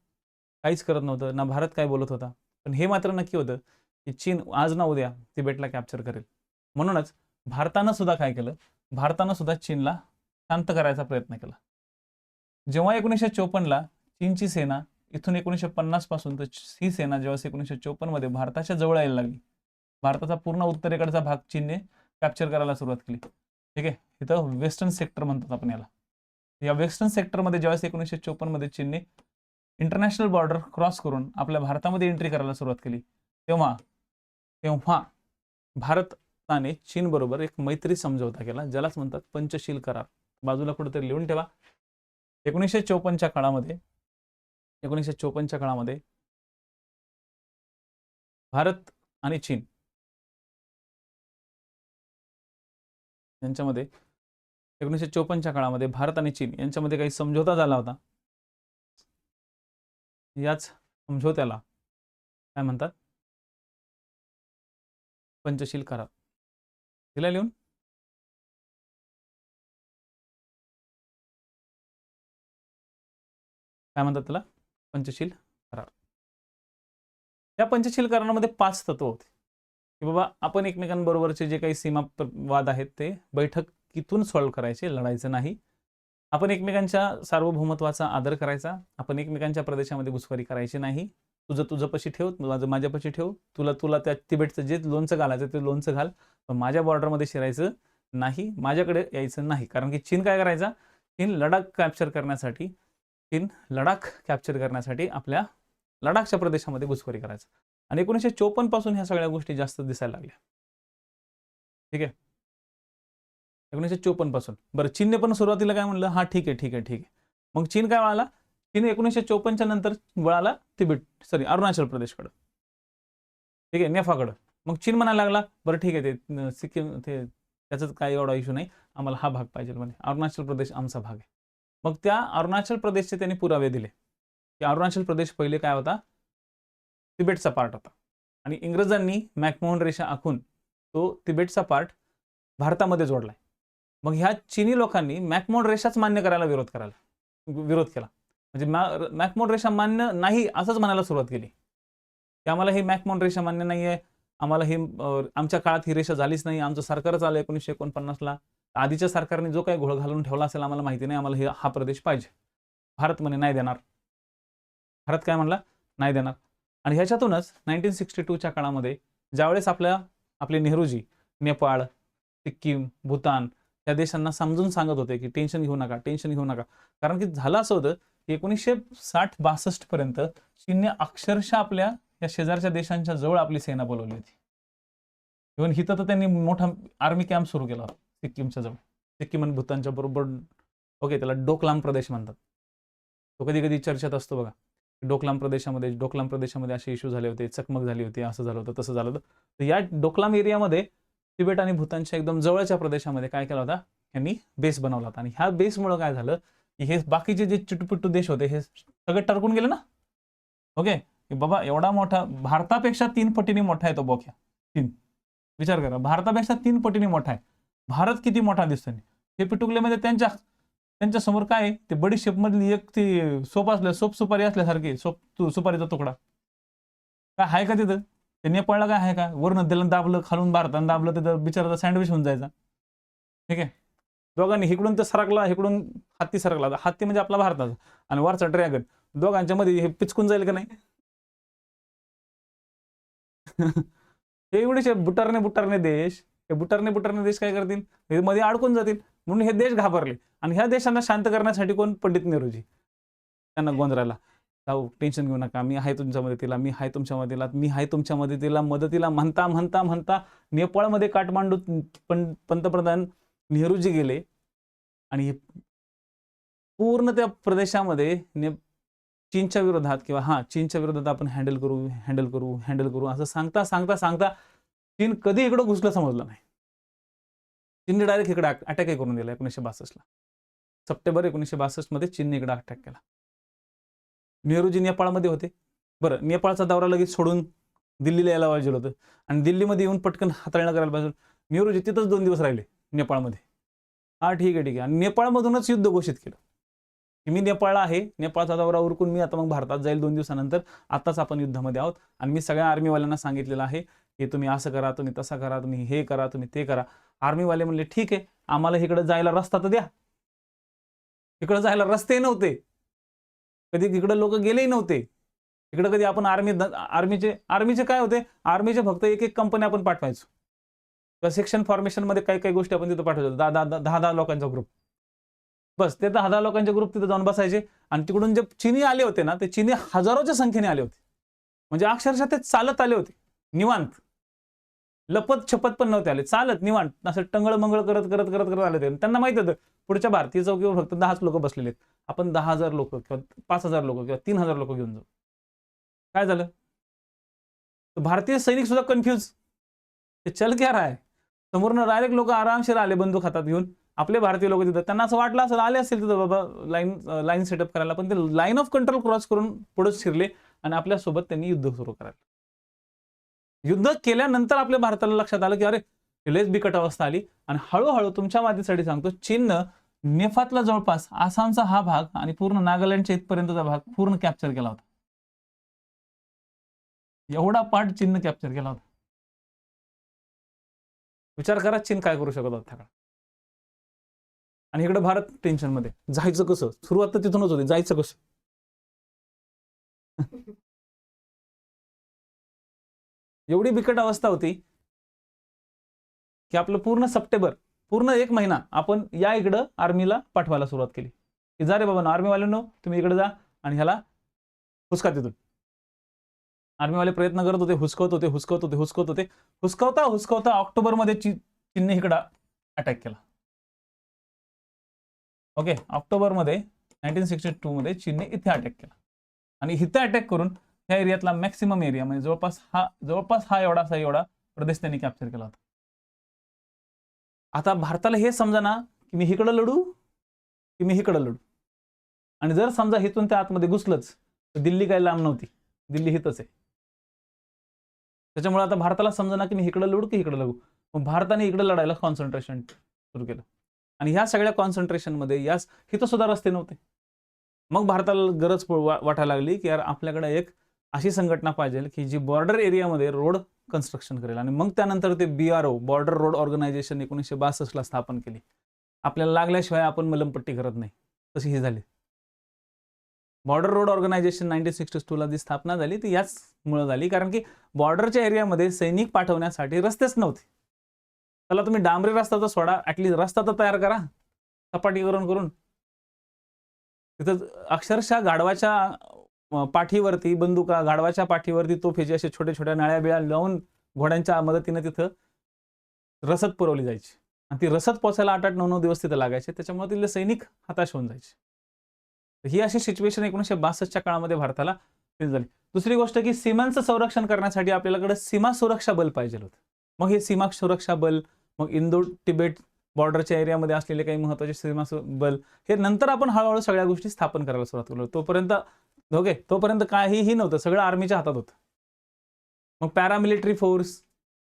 काहीच करत नव्हतं, ना भारत काय बोलत होता. पण हे मात्र नक्की होतं की चीन आज ना उद्या तिबेटला कॅप्चर करेल. म्हणूनच भारतानं सुद्धा काय केलं, भारतानं सुद्धा चीनला शांत करायचा प्रयत्न केला. जेव्हा 1954ला चीनची सेना इथून 1950 पासून तर ही सेना जेव्हा 1954 मध्ये भारताच्या जवळ यायला लागली, भारताचा पूर्ण उत्तरेकडचा भाग चीनने कॅप्चर करायला सुरुवात केली. ठीक आहे, इथं वेस्टर्न सेक्टर म्हणतात आपण याला. या वेस्टर्न सेक्टरमध्ये ज्यावेळेस 1954 मध्ये चीनने इंटरनॅशनल बॉर्डर क्रॉस करून आपल्या भारतामध्ये एंट्री करायला सुरुवात केली, तेव्हा भारताने चीन बरोबर एक मैत्री समझोता केला, ज्यालाच म्हणतात पंचशील करार. बाजूला कुठेतरी लिहून ठेवा. 1954च्या काळामध्ये भारत आणि चीन यांच्यामध्ये 1954च्या काळामध्ये भारत आणि चीन यांच्यामध्ये काही समझोता झाला होता. याच समझोत्याला काय म्हणतात? पंचशील करार. दिला लिहून? काय म्हणतात त्याला? पंचशील करार. या पंचशील करारामध्ये 5 तत्व होते की बाबा आपण एकमेकांबरोबरचे जे काही सीमा वाद आहेत ते बैठकीतून सॉल्व्ह करायचे, लढायचं नाही. आपण एकमेकांच्या सार्वभौमत्वाचा आदर करायचा. आपण एकमेकांच्या प्रदेशामध्ये घुसखोरी करायची नाही. तुझं पशी ठेव, माझं माझ्यापाशी ठेव. तुला त्या तिबेटचं जे लोणचं घालायचं ते लोणचं घाल, पण माझ्या बॉर्डरमध्ये शिरायचं नाही, माझ्याकडे यायचं नाही. कारण की चीन काय करायचा? चीन लडाख कॅप्चर करण्यासाठी आपल्या लडाखच्या प्रदेशामध्ये घुसखोरी करायचा. आणि 1954 पासून ह्या सगळ्या गोष्टी जास्त दिसायला लागल्या. ठीक आहे, 1954 पासून. बरं, चीनने पण सुरुवातीला काय म्हणलं, हा ठीक आहे ठीक आहे ठीक आहे. मग चीन काय वळाला, चीन 1954च्या नंतर वळाला अरुणाचल प्रदेशकडं. ठीक आहे, नेपाळकडं. मग चीन म्हणायला लागला, बरं ठीक आहे, ते सिक्कीम ते त्याचाच काही एवढा इश्यू नाही, आम्हाला हा भाग पाहिजे, म्हणजे अरुणाचल प्रदेश आमचा भाग आहे. मग त्या अरुणाचल प्रदेशचे त्यांनी पुरावे दिले की अरुणाचल प्रदेश पहिले काय होता, तिबेटचा पार्ट होता, आणि इंग्रजांनी मॅकमोहन रेषा आखून तो तिबेटचा पार्ट भारतामध्ये जोडलाय. मग ह्या चीनी लोकांनी मॅकमोहन रेषाच मान्य करायला विरोध केला. म्हणजे मॅकमोहन रेषा मान्य नाही असंच म्हणायला सुरुवात केली की आम्हाला ही मॅकमोहन रेषा मान्य नाही आहे, आम्हाला ही आमच्या काळात ही रेषा झालीच नाही, आमचं सरकारच आलं 1949ला, आधीच्या सरकारने जो काही घोळ घालून ठेवला असेल आम्हाला माहिती नाही, आम्हाला हा प्रदेश पाहिजे. भारत म्हणे नाही देणार. भारत काय म्हणला, नाही देणार. आणि ह्याच्यातूनच 1962च्या काळामध्ये ज्यावेळेस आपले नेहरूजी नेपाळ, सिक्कीम, भूतान या देशांना समजून सांगत होते की टेन्शन घेऊ नका, टेन्शन घेऊ नका, कारण की झालं असं होतं की 1960-62 पर्यंत चीनने अक्षरशः आपल्या या शेजारच्या देशांच्या जवळ आपली सेना बोलवली होती. इव्हन हिथं तर त्यांनी मोठा आर्मी कॅम्प सुरू केला होता सिक्कीमच्या जवळ, सिक्कीम आणि भूतानच्या बरोबर. ओके, त्याला डोकलाम प्रदेश म्हणतात. तो कधी कधी चर्चेत असतो बघा, डोकलाम प्रदेशामध्ये असे इश्यू झाले होते, चकमक झाली होती, असं झालं होतं, तसं झालं होतं. तर या डोकलाम एरियामध्ये तिबेट आणि भूतानच्या एकदम जवळच्या प्रदेशामध्ये काय केला होता, यांनी बेस बनवला होता. आणि ह्या बेसमुळे काय झालं की हे बाकीचे जे चिटुपिट्टू देश होते हे सगळे टरकून गेले ना. ओके, बाबा एवढा मोठा, भारतापेक्षा 3 पटीने मोठा आहे तो बोक्या. 3, विचार करा, भारतापेक्षा 3 पटीने मोठा आहे. भारत किती मोठा दिसतो. हे पिटुकलेमध्ये त्यांच्या समोर काय, ते बडीशेप मधली एक ती सोप सुपारी असल्यासारखी सुपारीचा तुकडा काय आहे का तिथं. ते नेपाळला काय आहे का, वरून दिलं दाबलं, खालून भारतानं दाबलं, तिथं बिचाराचा सँडविच होऊन जायचा. ठीक आहे, दोघांनी इकडून तर सरकला, इकडून हत्ती सरकला. हत्ती म्हणजे आपला भारताचा आणि वरचा ड्रॅगन, दोघांच्या मध्ये हे पिचकून जाईल का नाही. हे एवढेचे बुटारणे देश, हे बुटारणे देश काय करतील, हे मध्ये अडकून जातील. म्हणून हे देश घाबरले आणि ह्या देशांना शांत करण्यासाठी कोण, पंडित नेहरूजी, त्यांना गोंधळाला, टेन्शन घेऊ नका, मी आहे तुमच्या मदतीला, मी आहे तुमच्या मदतीला, मी आहे तुमच्या मदतीला म्हणता म्हणता म्हणता नेपाळमध्ये काठमांडू पंतप्रधान नेहरूजी गेले आणि पूर्ण त्या प्रदेशामध्ये चीनच्या विरोधात किंवा चीनच्या विरोधात आपण हँडल करू असं सांगता सांगता सांगता चीन कधी इकडं घुसलं समजलं नाही. चीनने डायरेक्ट इकडे अटॅकही करून दिला 1962ला. सप्टेंबर 1962 मध्ये चीनने इकडे अटॅक केला. नेहरूजी नेपाळमध्ये होते. बरं, नेपाळचा दौरा लगेच सोडून दिल्लीला यायला पाहिजे होतं आणि दिल्लीमध्ये येऊन पटकन हाताळणं करायला पाहिजे. नेहरूजी तिथंच 2 दिवस राहिले नेपाळमध्ये. ठीक आहे. आणि नेपाळमधूनच युद्ध घोषित केलं की मी नेपाळला आहे, नेपाळचा दौरा उरकून मी आता मग भारतात जाईल 2 दिवसानंतर, आताच आपण युद्धामध्ये आहोत आणि मी सगळ्या आर्मीवाल्यांना सांगितलेलं आहे की तुम्ही असं करा, तुम्ही तसं करा, तुम्ही हे करा, तुम्ही ते करा. आर्मीवाले म्हणले ठीक आहे, आम्हाला इकडे जायला रस्ता तर द्या. इकडे जायला रस्ते नव्हते, कधी इकडे लोक गेलेही नव्हते. इकडे कधी आपण आर्मीचे काय होते, आर्मीचे फक्त एक कंपनी आपण पाठवायचो किंवा सेक्शन फॉर्मेशन मध्ये काही गोष्टी आपण तिथं पाठवायचो. 10 लोकांचा ग्रुप, बस ते 10 लोकांचे ग्रुप तिथे जाऊन बसायचे. आणि तिकडून जे चिनी आले होते ना, ते चिनी हजारोच्या संख्येने आले होते. म्हणजे अक्षरशः ते चालत आले होते, निवांत, लपत छपत पण नव्हते आले, चालत निवांत असं टंगळ मंगळ करत करत करत करत आले होते. त्यांना माहित होतं पुढच्या भारतीय चौकीवर फक्त 10 लोक बसलेले आहेत, आपण 10,000 लोक किंवा 5,000 लोक किंवा 3,000 लोक घेऊन जाऊ. काय झालं, भारतीय सैनिक सुद्धा कन्फ्यूज, चल क्या रहा है. समोरनं डायरेक्ट लोक आरामशीर आले बंदूक हातात घेऊन. आपले भारतीय लोक तिथं, त्यांना असं वाटलं असेल आले असतील तिथं बाबा लाईन सेटअप करायला, पण ते लाईन ऑफ कंट्रोल क्रॉस करून पुढे शिरले आणि आपल्यासोबत त्यांनी युद्ध सुरू करायला. युद्ध केल्यानंतर आपल्या भारताला लक्षात आलं की अरे लयच बिकट अवस्था आली. आणि हळूहळू तुमच्या माहितीसाठी सांगतो, चीननं नेफातला जवळपास आसामचा हा भाग आणि पूर्ण नागालँडच्या इथपर्यंतचा भाग पूर्ण कॅप्चर केला होता. एवढा पार्ट चीननं कॅप्चर केला होता. विचार करा चीन काय करू शकत होता. आणि इकडे भारत टेन्शन मध्ये, जायचं कसं, सुरुवात तर तिथूनच होती, जायचं कसं. एवढी बिकट अवस्था होती की आपलं पूर्ण सप्टेंबर, पूर्ण 1 महिना आपण या इकडं आर्मीला पाठवायला सुरुवात केली की जा रे बाबा आर्मीवाल्यांनो, तुम्ही इकडे जा आणि ह्याला हुसका तिथून. आर्मीवाले प्रयत्न करत होते, हुसकवता ऑक्टोबरमध्ये चीनने इकडं अटॅक केला. ओके, ऑक्टोबरमध्ये 1962 मध्ये चीनने इथे अटॅक केला आणि इथे अटॅक करून त्या एरियातला मॅक्सिमम एरिया म्हणजे जवळपास हा एवढा प्रदेश त्यांनी कॅप्चर केला होता. आता भारताला हे समजा ना की मी इकडं लढू की मी इकडं लढू, आणि जर समजा इथून त्या आतमध्ये घुसलंच तर दिल्ली काही लांब नव्हती, दिल्ली हितच आहे. त्याच्यामुळे आता भारताला समजा की मी इकडं लढू की इकडं लढू, मग भारताने इकडे लढायला कॉन्सन्ट्रेशन सुरू केलं. आणि ह्या सगळ्या कॉन्सन्ट्रेशनमध्ये हिथं सुद्धा रस्ते नव्हते. मग भारताला गरज वाटायला लागली की यार आपल्याकडे एक अशी संघटना पाहिजे की जी बॉर्डर एरियामध्ये रोड कन्स्ट्रक्शन करेल. आणि मग त्यानंतर ते BRO बॉर्डर रोड ऑर्गनायझेशन 1962 ला स्थापन केली. आपल्याला लागल्याशिवाय आपण मलमपट्टी करत नाही, तशी ही झाली. बॉर्डर रोड ऑर्गनायझेशन 1962 ला जी स्थापना झाली ती याचमुळे झाली, कारण की बॉर्डरच्या एरियामध्ये सैनिक पाठवण्यासाठी रस्तेच नव्हते. त्याला तुम्ही डांबरी रस्ता तर सोडा, ऍटलीस्ट रस्ता तर तयार करा सपाटीकरण करून. तिथं अक्षरशः गाढवाच्या पाठीवरती बंदुका, गाढवाच्या पाठीवरती तोफेचे असे छोटे छोट्या नाळ्या बिळ्या लावून घोड्यांच्या मदतीने तिथं रसद पुरवली जायची. आणि ती रसद पोचायला 8-8, 9-9 दिवस तिथं लागायचे. त्याच्यामुळे तिथले सैनिक हताश होऊन जायचे. ही अशी सिच्युएशन 1962च्या काळामध्ये भारताला झाली. दुसरी गोष्ट की सीमांचं संरक्षण करण्यासाठी आपल्याकडे सीमा सुरक्षा बल पाहिजे होतं. मग हे सीमा सुरक्षा बल, मग इंडो तिबेट बॉर्डरच्या एरियामध्ये असलेले काही महत्त्वाचे सीमा बल, हे नंतर आपण हळूहळू सगळ्या गोष्टी स्थापन करायला सुरुवात केली. तोपर्यंत काहीही नव्हतं, सगळं आर्मीच्या हातात होतं. मग पॅरामिलिटरी फोर्स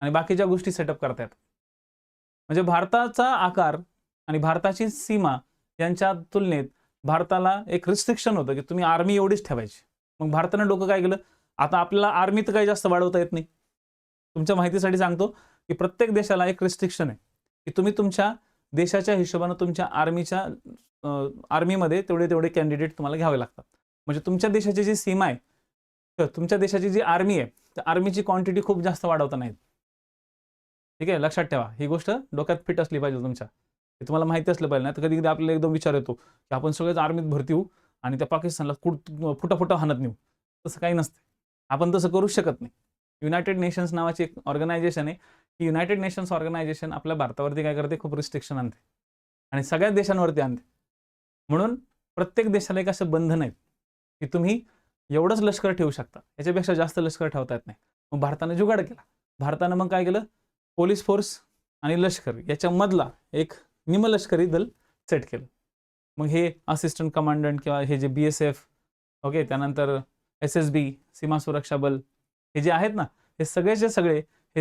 आणि बाकीच्या गोष्टी सेटअप करता येतात. म्हणजे भारताचा आकार आणि भारताची सीमा यांच्या तुलनेत भारताला एक रिस्ट्रिक्शन होतं की तुम्ही आर्मी एवढीच ठेवायची. मग भारताने डोकं काय केलं, आता आपल्याला आर्मी तर काही जास्त वाढवता येत नाही. तुमच्या माहितीसाठी सांगतो की प्रत्येक देशाला एक रिस्ट्रिक्शन आहे की तुम्ही तुमच्या देशाच्या हिशोबाने तुमच्या आर्मीमध्ये तेवढे कॅन्डिडेट तुम्हाला घ्यावे लागतात. म्हणजे तुमच्या देशाची जी सीमा आहे, तर तुमच्या देशाची जी आर्मी आहे, त्या आर्मीची क्वांटिटी खूप जास्त वाढवता नाहीत. ठीक आहे, लक्षात ठेवा, ही गोष्ट डोक्यात फिट असली पाहिजे तुमच्या. हे तुम्हाला माहिती असलं पाहिजे. ना तर कधी कधी आपल्याला एकदम विचार येतो की आपण सगळेच आर्मीत भरती होऊ आणि त्या पाकिस्तानला फुटा हाणत नेऊ. तसं काही नसतं, आपण तसं करू शकत नाही. युनायटेड नेशन्स नावाची एक ऑर्गनायझेशन आहे. ही युनायटेड नेशन्स ऑर्गनायझेशन आपल्या भारतावरती काय करते, खूप रिस्ट्रिक्शन आणते आणि सगळ्याच देशांवरती आणते. म्हणून प्रत्येक देशाला एक असं बंधन आहे की तुम्ही एवढंच लष्कर ठेवू शकता, याच्यापेक्षा जास्त लष्कर ठेवता येत नाही. मग भारताने जुगाड केला. भारतानं मग काय केलं, पोलीस फोर्स आणि लष्कर याच्यामधला एक निमलष्करी दल सेट केलं. मग हे असिस्टंट कमांडंट किंवा हे जे BSF, ओके, त्यानंतर SSB सीमा सुरक्षा बल, हे जे आहेत ना, हे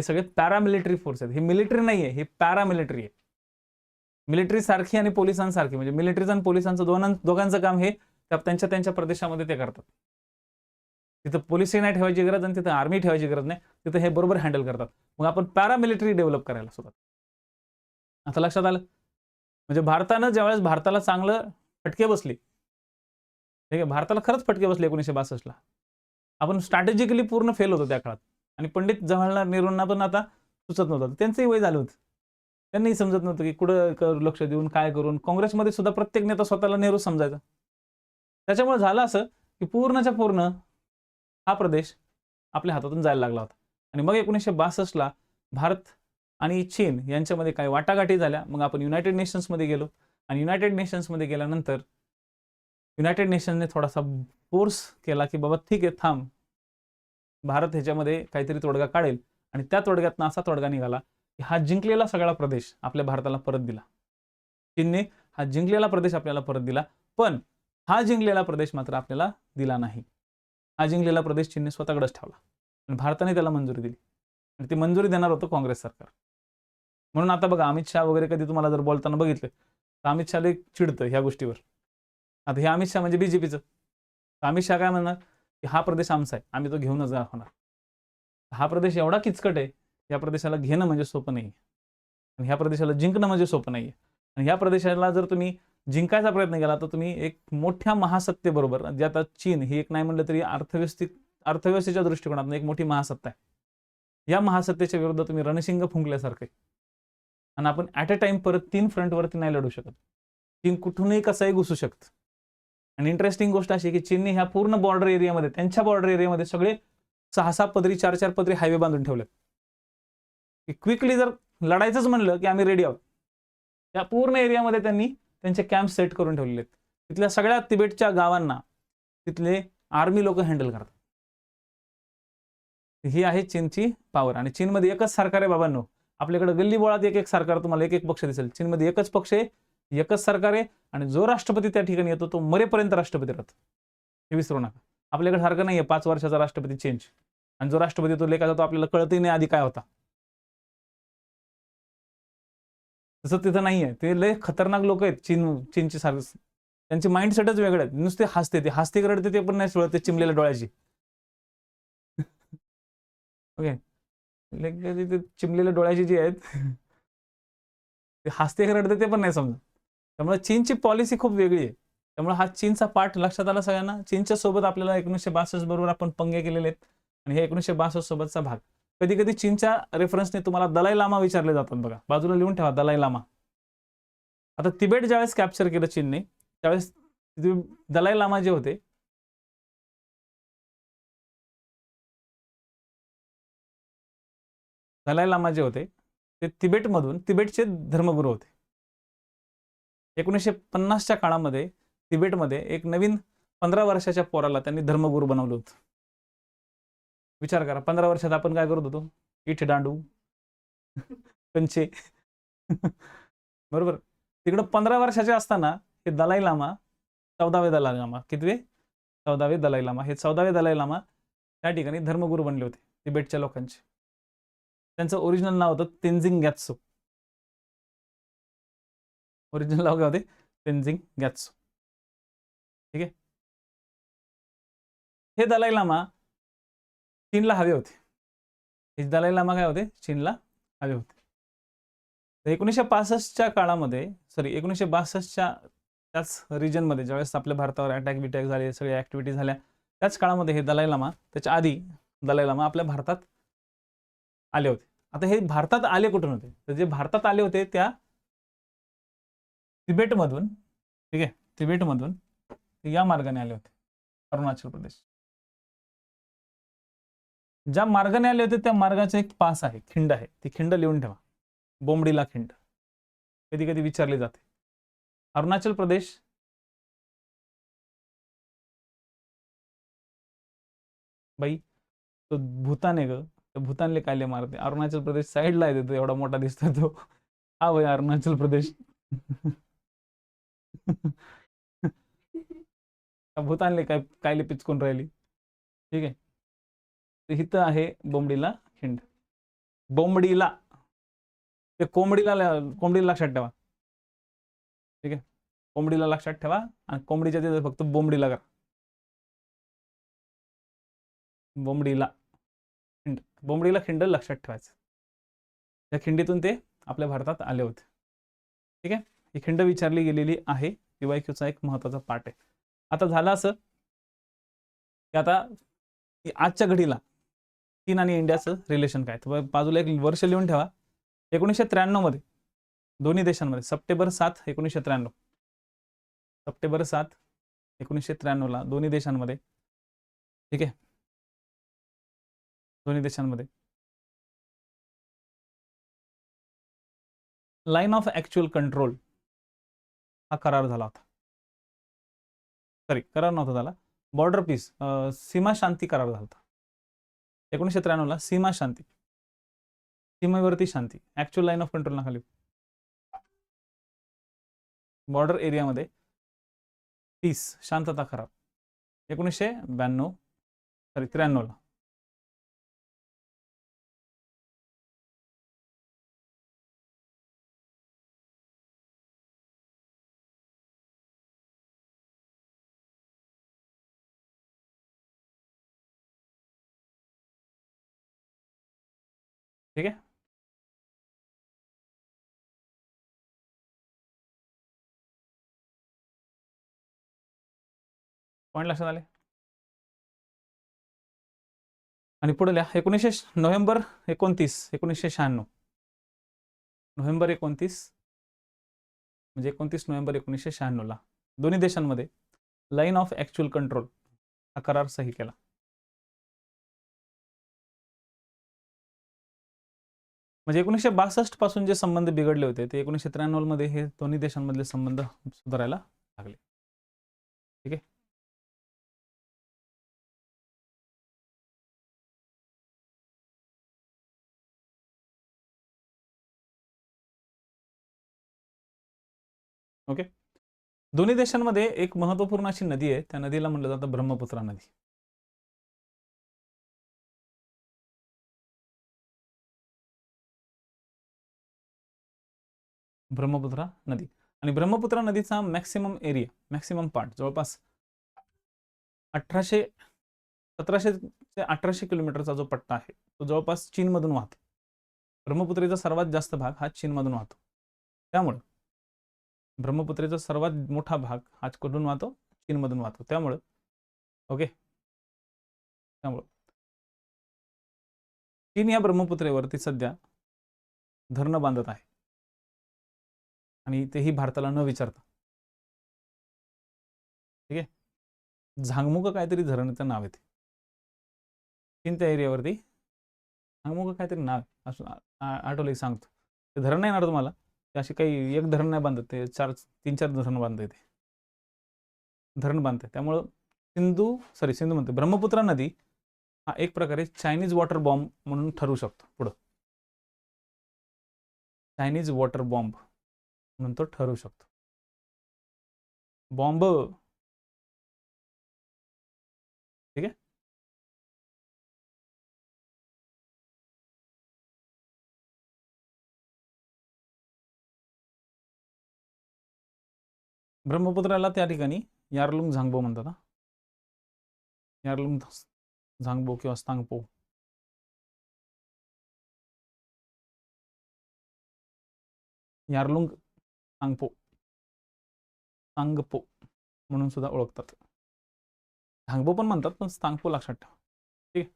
सगळे पॅरामिलिटरी फोर्स आहेत. हे मिलिटरी नाही आहे, हे पॅरामिलिटरी आहे. मिलिटरी सारखी आणि पोलिसांसारखी, म्हणजे मिलिटरीचं आणि पोलिसांचं दोघांचं काम हे त्यांच्या प्रदेशामध्ये ते करतात. तिथं पोलिसही नाही ठेवायची गरज आणि तिथं आर्मी ठेवायची गरज नाही, तिथं हे बरोबर हँडल करतात. मग आपण पॅरामिलिटरी डेव्हलप करायला सुरुवात. आता लक्षात आलं. म्हणजे भारतानं ज्यावेळेस भारताला चांगलं फटके बसले, ठीक आहे, भारताला खरंच फटके बसले 1962 ला. आपण स्ट्रॅटेजिकली पूर्ण फेल होतो त्या काळात. आणि पंडित जवाहरलाल नेहरूंना पण आता सुचत नव्हतं, त्यांचंही वय झालं होतं. त्यांनाही समजत नव्हतं की कुठं लक्ष देऊन काय करून. काँग्रेसमध्ये सुद्धा प्रत्येक नेता स्वतःला नेहरू समजायचा. त्याच्यामुळे झालं असं की पूर्णच्या पूर्ण हा प्रदेश आपल्या हातातून जायला लागला होता. आणि मग 1962 ला भारत आणि चीन यांच्यामध्ये काही वाटाघाटी झाल्या. मग आपण युनायटेड नेशन्समध्ये गेलो आणि युनायटेड नेशन्समध्ये गेल्यानंतर युनायटेड नेशन्सने थोडासा फोर्स केला की बाबा ठीक आहे, थांब, भारत ह्याच्यामध्ये काहीतरी तोडगा काढेल. आणि त्या तोडग्यातनं असा तोडगा निघाला की हा जिंकलेला सगळा प्रदेश आपल्या भारताला परत दिला. चीनने हा जिंकलेला प्रदेश आपल्याला परत दिला, पण हा जिंकलेला प्रदेश मात्र आपल्याला दिला नाही. हा जिंकलेला प्रदेश चीनने स्वतःकडेच ठेवला आणि भारताने त्याला मंजुरी दिली. आणि ती मंजुरी देणार होतं काँग्रेस सरकार. म्हणून आता बघा, अमित शहा वगैरे कधी तुम्हाला जर बोलताना बघितलं तर अमित शहाला चिडतं ह्या गोष्टीवर. आता हे अमित शहा म्हणजे BJPचं. अमित शहा काय म्हणणार की हा प्रदेश आमचा आहे, आम्ही तो घेऊनच दाखवणार. हा प्रदेश एवढा किचकट आहे, या प्रदेशाला घेणं म्हणजे सोपं नाही, आणि ह्या प्रदेशाला जिंकणं म्हणजे सोपं नाही. आणि ह्या प्रदेशाला जर तुम्ही जिंकायचा प्रयत्न केला तर तुम्ही एक मोठ्या महासत्तेबरोबर, जे आता चीन ही एक नाही म्हणलं तरी अर्थव्यवस्थेच्या दृष्टिकोनातून एक मोठी महासत्ता आहे, या महासत्तेच्या विरुद्ध तुम्ही रणशिंग फुंकल्यासारखे. आणि आपण ॲट अ टाइम परत 3 फ्रंटवरती नाही लढू शकत. चीन कुठूनही कसंही घुसू शकतं. आणि इंटरेस्टिंग गोष्ट अशी की चीनने ह्या पूर्ण बॉर्डर एरियामध्ये, त्यांच्या बॉर्डर एरियामध्ये सगळे 6-6 पदरी 4-4 पदरी हायवे बांधून ठेवलेत की क्विकली जर लढायचंच म्हणलं की आम्ही रेडी आहोत. या पूर्ण एरियामध्ये त्यांनी त्यांचे कॅम्प सेट करून ठेवलेले आहेत. तिथल्या सगळ्या तिबेटच्या गावांना तिथले आर्मी लोक हँडल करतात. ही आहे चीनची पॉवर. आणि चीनमध्ये एकच सरकार आहे बाबांनो. आपल्याकडे गल्ली बोळात एक एक सरकार तुम्हाला एक एक पक्ष दिसेल. चीनमध्ये एकच पक्ष आहे, एकच सरकार आहे आणि जो राष्ट्रपती त्या ठिकाणी येतो तो मरेपर्यंत राष्ट्रपती राहतो. हे विसरू नका. आपल्याकडे सारखं नाहीये 5 वर्षाचा राष्ट्रपती चेंज आणि जो राष्ट्रपती तो लेखा जातो आपल्याला कळतही नाही आधी काय होता. तसं तिथं नाहीये. ते लय खतरनाक लोक आहेत चीनची सारखं. त्यांचे माइंडसेटच वेगळे आहेत. नुसते हसते रडते ते पण नाही सोडत ते चिमलेल्या डोळ्याची. ओके, चिमलेल्या डोळ्याची जी आहेत ते हसते रडते ते पण नाही समजत. त्यामुळे चीनची पॉलिसी खूप वेगळी आहे. त्यामुळे हा चीनचा पाठ लक्षात आला सगळ्यांना. चीनच्या सोबत आपल्याला 1962 बरोबर आपण पंगे केलेले आहेत आणि हे 1962 सोबतचा भाग. कधी कधी चीनच्या रेफरन्सने तुम्हाला दलाई लामा विचारले जातात बघा. बाजूला लिहून ठेवा दलाई लामा. आता तिबेट ज्यावेळेस कॅप्चर केलं चीनने त्यावेळेस दलाई लामा जे होते ते तिबेटचे धर्मगुरू होते. 1950च्या काळामध्ये तिबेटमध्ये एक नवीन 15 वर्षाच्या पोराला त्यांनी धर्मगुरू बनवलं होतं. विचार करा 15 वर्षात आपण काय करत होतो. इठ दांडू कंचे बरोबर. तिकडं 15 वर्षाचे असताना हे दलाई लामा 14वे दलाई लामा कितवे 14वे दलाई लामा हे 14वे दलाई लामा त्या ठिकाणी धर्मगुरू बनले होते तिबेटच्या लोकांचे. त्यांचं ओरिजिनल नाव होतं तेन्झिंग ग्यात्सो. ओरिजिनल नाव काय होते तेन्झिंग ग्यात्सो. ठीक आहे. हे दलाई लामा चीनला हवे होते. हे दलाई लामा काय होते चीनला हवे होते. 1965च्या काळामध्ये 1962च्या त्याच रिजनमध्ये ज्यावेळेस आपल्या भारतावर अटॅक बिटॅक झाले सगळे ऍक्टिव्हिटी झाल्या त्याच काळामध्ये हे दलाई लामा त्याच्या आधी दलाई लामा आपल्या भारतात आले होते. आता हे भारतात आले कुठून होते तर जे भारतात आले होते त्या तिबेटमधून. ठीक आहे, तिबेटमधून या मार्गाने आले होते अरुणाचल प्रदेश. ज्या मार्गाने आले होते त्या मार्गाचा एक पास आहे खिंड आहे. ती खिंड लिहून ठेवा. बोमडीला खिंड कधी कधी विचारली जाते. अरुणाचल प्रदेश बाई तो भूतान आहे ग. भूतानले कायले मारते. अरुणाचल प्रदेश साईडला आहे तो एवढा मोठा दिसतो तो. हा भाई अरुणाचल प्रदेश भूतानले कायले पिचकून राहिली. ठीक आहे. इथं आहे बोमडीला खिंड. बोमडीला ते कोंबडीला लक्षात ठेवा. ठीक आहे, कोंबडीला लक्षात ठेवा आणि कोंबडीच्या तिथे फक्त बोमडीला करा. बोमडीला खिंड. बोमडीला खिंड लक्षात ठेवायचं. त्या खिंडीतून ते आपल्या भारतात आले होते. ठीक आहे, ही खिंड विचारली गेलेली आहे. पीवायक्यूचा एक महत्वाचा पार्ट आहे. आता झालं असं की आता आजच्या घडीला चीन आणि इंडियाचं रिलेशन काय. तर बाजूला एक वर्ष लिहून ठेवा. 1993 मध्ये दोन्ही देशांमध्ये सप्टेंबर 7, 1993 सप्टेंबर 7, 1993 ला दोन्ही देशांमध्ये. ठीक आहे, दोन्ही देशांमध्ये लाईन ऑफ ऍक्च्युअल कंट्रोल हा करार झाला होता. करार नव्हता झाला, बॉर्डर पीस सीमा शांती करार झाला होता 1993 ला. सीमा शांती, सीमेवरती शांती. ऍक्च्युअल लाईन ऑफ कंट्रोल खाली बॉर्डर एरियामध्ये पीस शांतता करार 1993 ला. ठीक आहे. पॉईंट लक्षात आले. आणि पुढे लिहा 29 नोव्हेंबर 1996. नोव्हेंबर 29 म्हणजे 29 नोव्हेंबर 1996 ला दोन्ही देशांमध्ये लाईन ऑफ ऍक्च्युअल कंट्रोल हा करार सही केला. म्हणजे 1962 पासून जे संबंध बिघडले होते ते 1993 मध्ये हे दोन्ही देशांमधले संबंध सुधारायला लागले. ठीक आहे. ओके. दोन्ही देशांमध्ये एक महत्वपूर्ण अशी नदी आहे, त्या नदीला म्हटलं जातं ब्रह्मपुत्रा नदी. ब्रह्मपुत्रा नदी. आणि ब्रह्मपुत्रा नदीचा मॅक्सिमम एरिया, मॅक्सिमम पार्ट जवळपास 1700 ते 1800 किलोमीटरचा जो पट्टा आहे तो जवळपास चीनमधून वाहतो. ब्रह्मपुत्रेचा सर्वात जास्त भाग हा चीनमधून वाहतो. त्यामुळे ब्रह्मपुत्रेचा सर्वात मोठा भाग हा कुठून वाहतो? चीनमधून वाहतो. त्यामुळे ओके, त्यामुळे चीन या ब्रह्मपुत्रेवरती सध्या धरणं बांधत आहे आणि तेही भारताला न विचारता. ठीक आहे. झांगमुका काहीतरी धरणाचं नाव आहे ते. चीन त्या एरियावरती झांगमुका काहीतरी नाव असं आठवलं सांगतो. ते धरण नाही येणार तुम्हाला, ते अशी काही एक धरण नाही बांधत, ते 3-4 धरण बांधते, ते धरण बांधते. त्यामुळं सिंधू म्हणते ब्रह्मपुत्रा नदी हा एक प्रकारे चायनीज वॉटर बॉम्ब म्हणून ठरू शकतो. पुढं चायनीज वॉटर बॉम्ब म्हणून तो ठरू शकतो. बॉम्ब. ठीक आहे. ब्रह्मपुत्राला त्या ठिकाणी यारलुंग झांगबो म्हणतात. यारलुंग झांगबो किंवा स्थांगपो. यारलुंग सांगपो म्हणून सुद्धा ओळखतात. झांगबो पण म्हणतात, पण स्थांगपो लक्षात ठेवा. ठीक आहे.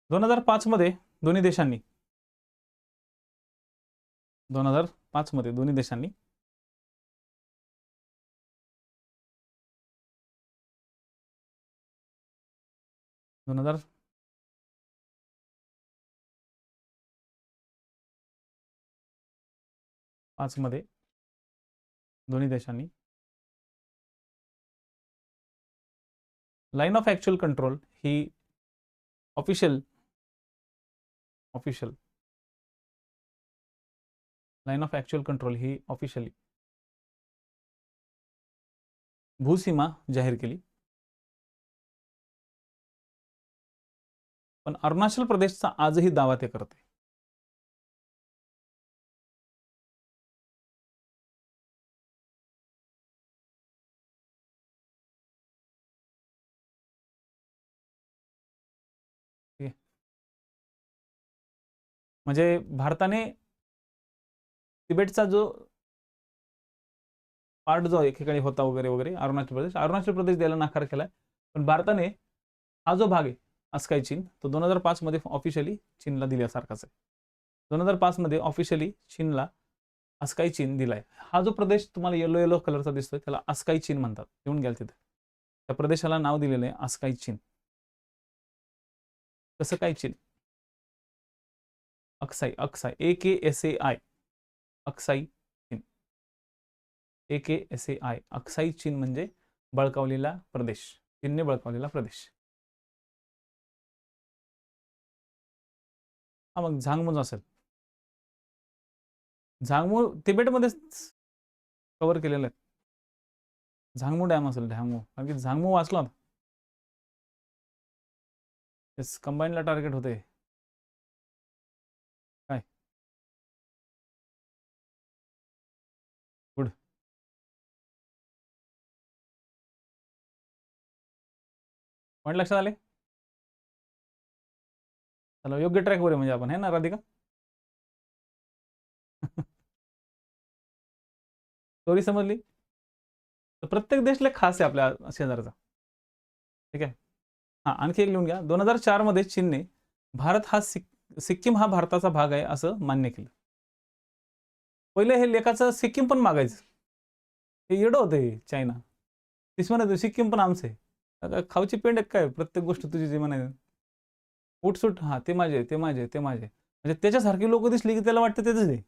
2005 मध्ये दोन्ही देशांनी 2005 मध्ये दोन्ही देशांनी मध्ये दोन्ही देशांनी लाईन ऑफ ॲक्च्युअल कंट्रोल ही official line of actual control ही ऑफिशियली भूसीमा जाहीर केली. पण अरुणाचल प्रदेशचा आजही दावा ते करते. म्हणजे भारताने तिबेटचा जो पार्ट जो एकेकाळी होता वगैरे वगैरे अरुणाचल प्रदेश द्यायला नकार केलाय. पण भारताने हा जो भाग आहे अस्काई चीन तो 2005 मध्ये ऑफिशियली चीनला दिल्यासारखाच आहे. 2005 मध्ये ऑफिशियली चीनला अस्काई चीन दिलाय. हा जो प्रदेश तुम्हाला येलो कलरचा दिसतोय त्याला अस्काई चीन म्हणतात. येऊन घ्याल तिथे. त्या प्रदेशाला नाव दिलेलं आहे अस्काई चीन. कसं काय चीन? अक्साई AKSAI अक्साई चीन. AKSAI अक्साई चीन म्हणजे बळकावलेला प्रदेश, चीनने बळकावलेला प्रदेश. हा मग झांगमो असेल. झांगमो तिबेटमध्ये कव्हर केलेलं आहे. झांगमो डॅम असेल, कारण की झांगमो वाचला कंबाईनला टार्गेट होते. काय गुड. पॉईंट लक्षात आले. चला योग्य ट्रॅकवर आहे म्हणजे आपण, है ना राधिका? स्टोरी समजली. तर प्रत्येक देश लय खास आहे आपल्या शेजारचा. ठीक आहे. हा आणखी एक लिहून घ्या. 2004 मध्ये चीनने भारत हा सिक्कीम हा भारताचा भाग आहे असं मान्य केलं. पहिले हे लेखाचं सिक्कीम पण मागायचं. हे येडं होतं चायना. तीच म्हणत सिक्कीम पण आमचं आहे. खाऊची पेंड काय प्रत्येक गोष्ट तुझी जे म्हणायचं उठसूट. हा ते माझे. म्हणजे त्याच्यासारखी लोक दिसली की त्याला वाटतं त्याच आहे.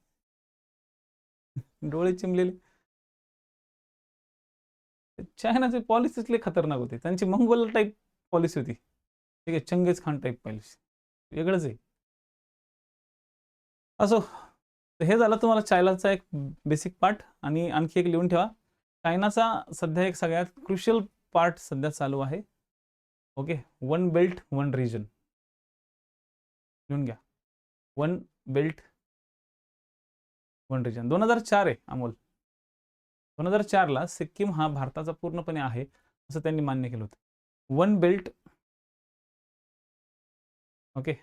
डोळे चिमलेले. चायनाचे पॉलिसीच लय खतरनाक होते. त्यांची मंगोल टाईप पॉलिसी होती. ठीक आहे, चंगेज खान टाईप पॉलिसी. वेगळंच आहे. असो, तर हे झालं तुम्हाला चायनाचा एक बेसिक पार्ट. आणि आणखी एक लिहून ठेवा, चायनाचा सध्या एक सगळ्यात क्रुशियल पार्ट सध्या चालू आहे. Okay, one belt one region. लिहून घ्या, वन बेल्ट वन रिजन. 2004 आहे अमोल. 2004ला सिक्कीम हा भारताचा पूर्णपणे आहे असं त्यांनी मान्य केलं होतं. One belt, okay,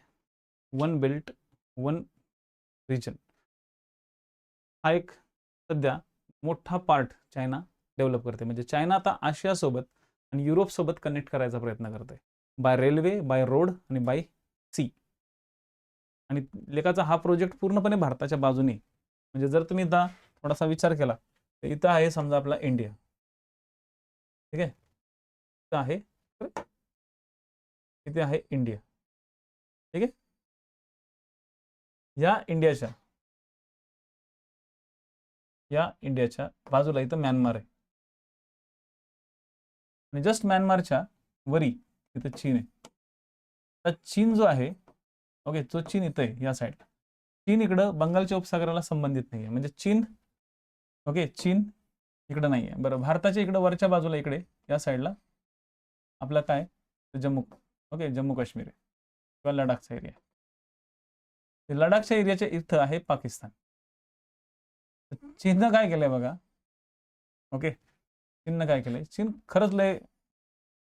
one belt one region हा एक सध्या मोठा पार्ट चायना डेव्हलप करते. म्हणजे चायना आता आशियासोबत आणि युरोपसोबत कनेक्ट करायचा प्रयत्न करते, बाय रेल्वे, बाय रोड आणि बाय सी. आणि लेखाचा हा प्रोजेक्ट पूर्णपणे भारताच्या बाजूने. म्हणजे जर तुम्ही इथं थोडासा विचार केला तर इथं आहे समजा आपला इंडिया, ठीक आहे, इथं आहे, इथे आहे इंडिया, ठीक आहे. या इंडियाच्या बाजूला इथं म्यानमार आहे. आणि जस्ट म्यानमारच्या वरी इथं चीन आहे. तर चीन जो आहे, ओके, तो चीन इथं आहे या साईड. चीन इकडं बंगालच्या उपसागराला संबंधित नाही आहे. म्हणजे चीन, ओके, चीन इकडं नाही आहे. बरं, भारताच्या इकडं वरच्या बाजूला इकडे या साईडला आपलं काय, जम्मू, ओके, जम्मू काश्मीर आहे किंवा लडाखचा एरिया. लडाखच्या एरियाच्या इथं आहे पाकिस्तान. चीननं काय केलंय बघा, ओके, चीननं काय केलंय, चीन खरंच लय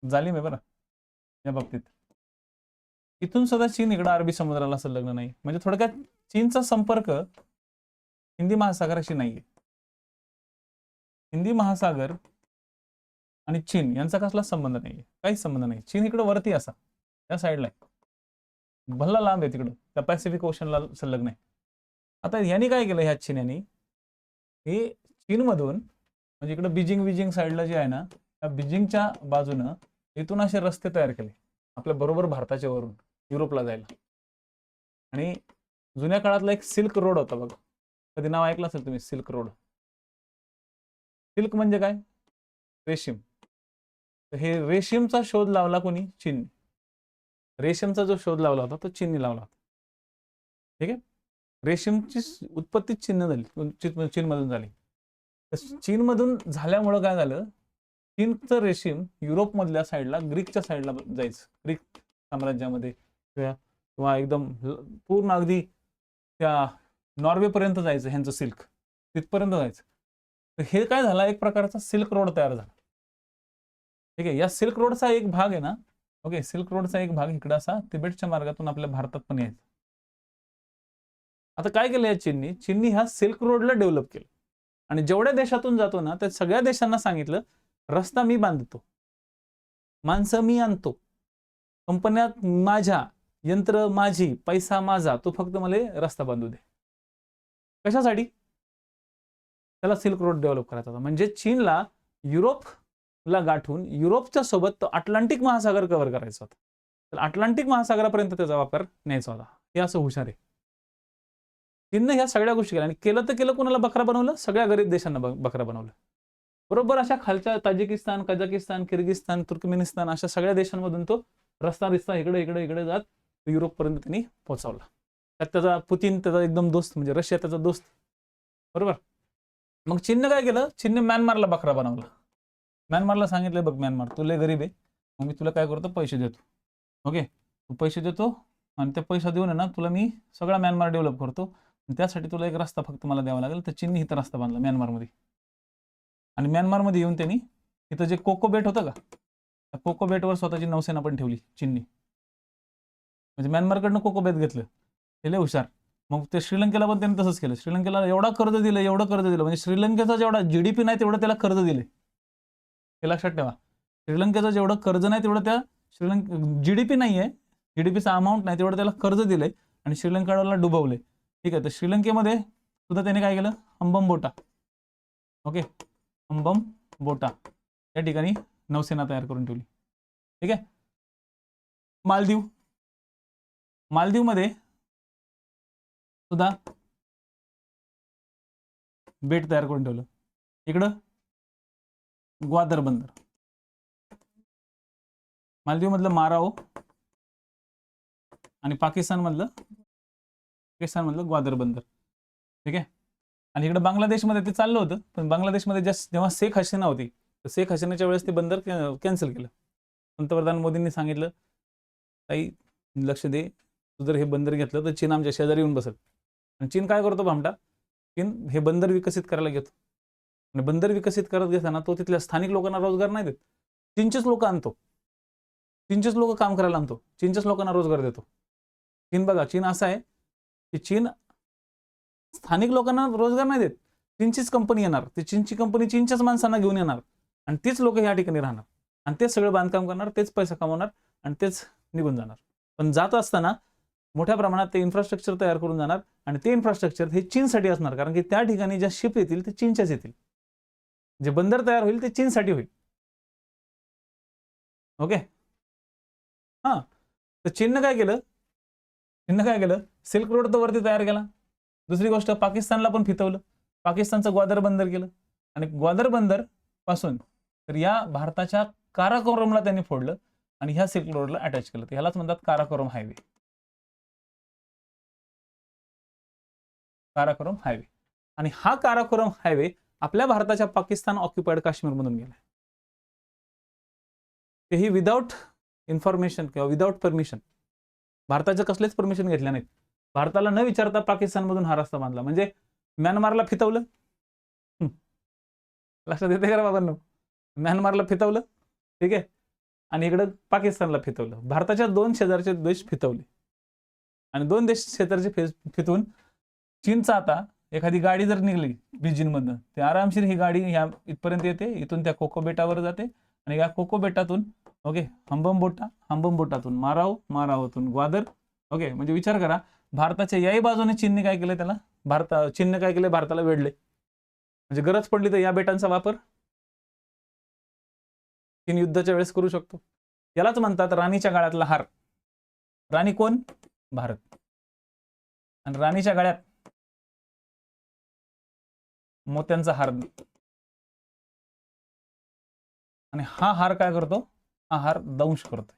जालिम आहे बरं या बाबतीत. इथून सुद्धा चीन इकडं अरबी समुद्राला संलग्न नाही. म्हणजे थोडक्यात चीनचा संपर्क हिंदी महासागराशी नाहीये. हिंदी महासागर आणि चीन यांचा कसलाच संबंध नाहीये, काहीच संबंध नाही. चीन इकडं वरती असा त्या साईडला आहे, भल्ला लांब आहे तिकडं, त्या पॅसिफिक ओशनला संलग्न आहे. आता यांनी काय केलं, ह्या चीन यांनी हे चीनमधून म्हणजे इकडं बीजिंग साईडला जे आहे ना, त्या बीजिंगच्या बाजूनं इथून असे रस्ते तयार केले आपल्या बरोबर भारताच्या वरून युरोपला जायला. आणि जुन्या काळातला एक सिल्क रोड होता बघा, कधी नाव ऐकलं असेल तुम्ही, सिल्क रोड. सिल्क म्हणजे काय, रेशीम. तर हे रेशीमचा शोध लावला कोणी, चीन. रेशीमचा जो शोध लावला होता तो चीनने लावला होता, ठीक आहे. रेशीमची उत्पत्ती चीनमधून झाली. चीनमधून झाल्यामुळं काय झालं, चीनचं रेशीम युरोपमधल्या साईडला, ग्रीकच्या साईडला जायचं, ग्रीक साम्राज्यामध्ये किंवा एकदम पूर्ण अगदी त्या नॉर्वेपर्यंत जायचं ह्यांचं सिल्क, तिथपर्यंत जायचं. तर हे काय झालं, एक प्रकारचा सिल्क रोड तयार झाला, ठीक आहे. या सिल्क रोडचा एक भाग आहे ना, ओके, सिल्क रोडचा एक भाग इकडं असा तिबेटच्या मार्गातून आपल्या भारतात पण यायचा. आता काय केलं या चीननी ह्या सिल्क रोडला डेव्हलप केलं. आणि जेवढ्या देशातून जातो ना त्या सगळ्या देशांना सांगितलं, रस्ता मी बांधतो, माणसं मी आणतो, कंपन्या माझ्या, यंत्र माझी, पैसा माझा, तो फक्त मला रस्ता बांधू दे. कशासाठी, त्याला सिल्क रोड डेव्हलप करायचा होता. म्हणजे चीनला युरोपला गाठून युरोपच्या सोबत तो अटलांटिक महासागर कव्हर करायचा होता. तर अटलांटिक महासागरापर्यंत त्याचा वापर न्यायचा होता. हे असं हुशार आहे. चीननं ह्या सगळ्या गोष्टी केल्या आणि केलं तर केलं, कोणाला बकरा बनवलं, सगळ्या गरीब देशांना बकरा बनवलं. बरोबर अशा खालच्या ताजिकिस्तान, कझाकिस्तान, किर्गिस्तान, तुर्कमेनिस्तान अशा सगळ्या देशांमधून तो रस्ता इकडे जात युरोपपर्यंत त्यांनी पोहोचवला. त्यात त्याचा पुतीन त्याचा एकदम दोस्त, म्हणजे रशिया त्याचा दोस्त, बरोबर. मग चीननं काय केलं, चीनने म्यानमारला बकरा बनवला. म्यानमारला सांगितलं, बघ म्यानमार तू लय गरीब आहे, मग मी तुला काय करतो, पैसे देतो, ओके, तू पैसे देतो आणि त्या पैसा देऊन ना तुला मी सगळा म्यानमार डेव्हलप करतो. त्यासाठी तुला एक रस्ता फक्त मला द्यावा लागेल. तर चीनने इथं रस्ता बांधला म्यानमारमध्ये. आणि म्यानमारमध्ये येऊन त्यांनी इथं जे कोको बेट होतं का, त्या कोको बेटवर स्वतःची नौसेना पण ठेवली चीननी. म्हणजे म्यानमारकडनं कोको बेट घेतलं, हे लय हुशार. मग ते श्रीलंकेला पण त्यांनी तसंच केलं. श्रीलंकेला एवढं कर्ज दिलं, म्हणजे श्रीलंकेचा जेवढा GDP नाही तेवढं त्याला कर्ज दिले. हे लक्षात ठेवा, श्रीलंकेचं जेवढं कर्ज नाही तेवढं त्या GDP नाही आहे, GDPचा अमाऊंट नाही तेवढं त्याला कर्ज दिले आणि श्रीलंकेला डुबवले, ठीक आहे. तर श्रीलंकेमध्ये सुद्धा त्याने काय केलं, अंबमबोटा, ओके, अंबमबोटा या ठिकाणी नौसेना तयार करून ठेवली, ठीक आहे. मालदीवमध्ये सुद्धा बेट तयार करून ठेवलं. इकडं ग्वादर बंदर, मालदीव मधलं माराओ आणि पाकिस्तान मधलं ग्वादर बंदर. ठीक आहे. आणि इकडे बांगलादेशमध्ये ते चाललं होतं, पण बांगलादेशमध्ये जेव्हा शेख हसीना होती, तर शेख हसीनाच्या वेळेस ते बंदर कॅन्सल केलं. पंतप्रधान मोदींनी सांगितलं, ताई लक्ष दे, तू जर हे बंदर घेतलं तर चीन आमच्या शेजारी येऊन बसेल. आणि चीन काय करतो भामटा, चीन हे बंदर विकसित करायला घेतो. आणि बंदर विकसित करत घेताना तो तिथल्या स्थानिक लोकांना रोजगार नाही देत, चीनचेच लोक आणतो, चीनचेच लोक काम करायला आणतो, चीनच्याच लोकांना रोजगार देतो. चीन बघा, चीन असं आहे की चीन स्थानिक लोकांना रोजगार नाही देत, चीनचीच कंपनी येणार, ती चीनची कंपनी चीनच्याच माणसांना घेऊन येणार आणि तीच लोक या ठिकाणी राहणार आणि तेच सगळं बांधकाम करणार, तेच पैसा कमवणार आणि तेच निघून जाणार. पण जात असताना मोठ्या प्रमाणात ते इन्फ्रास्ट्रक्चर तयार करून जाणार आणि ते इन्फ्रास्ट्रक्चर हे चीनसाठी असणार, कारण की त्या ठिकाणी ज्या शिप येतील ते चीनच्याच येतील, जे बंदर तयार होईल ते चीनसाठी होईल. ओके. हां, तर चीननं काय केलं, सिल्क रोड तर वरती तयार केला. दुसरी गोष्ट, पाकिस्तानला पण फितवलं, पाकिस्तानचं ग्वादर बंदर केलं आणि ग्वादर बंदर पासून तर या भारताच्या काराकोरमला त्यांनी फोडलं आणि ह्या सिल्क रोडला अटॅच केलं. ह्यालाच म्हणतात काराकोरम हायवे. काराकोरम हायवे. आणि हा काराकोरम हायवे आपल्या भारताच्या पाकिस्तान ऑक्युपाइड काश्मीरमधून गेला, तेही विदाउट इन्फॉर्मेशन किंवा विदाउट परमिशन. भारताचं कसलेच परमिशन घेतल्या नाहीत. भारताला न विचारता पाकिस्तानमधून हा रस्ता बांधला. म्हणजे म्यानमारला फितवलं, लक्षात येते का बाबांनो, म्यानमारला फितवलं, ठीक आहे, आणि इकडं पाकिस्तानला फितवलं. भारताच्या 2 शेजारचे देश फितवले आणि 2 देश शेजारचे फितवून चीनचा आता एखादी गाडी जर निघली बीजिंगमधनं, ते आरामशीर ही गाडी ह्या इथपर्यंत येते, इथून त्या कोको बेटावर जाते आणि या कोको बेटातून ओके हंबमबोटातून माराओतून ग्वादर. ओके, म्हणजे विचार करा, भारताच्या याही बाजूने चीनने काय केलं, चीनने काय केलं, भारताला वेढले. म्हणजे गरज पडली तर या बेटांचा वापर चीन युद्धाच्या वेळेस करू शकतो. यालाच म्हणतात राणीच्या गाळ्यातला हार. राणी कोण? भारत. आणि राणीच्या गाळ्यात मोत्यांचा हार. आणि हा हार काय करतो, हा हार दंश करतो.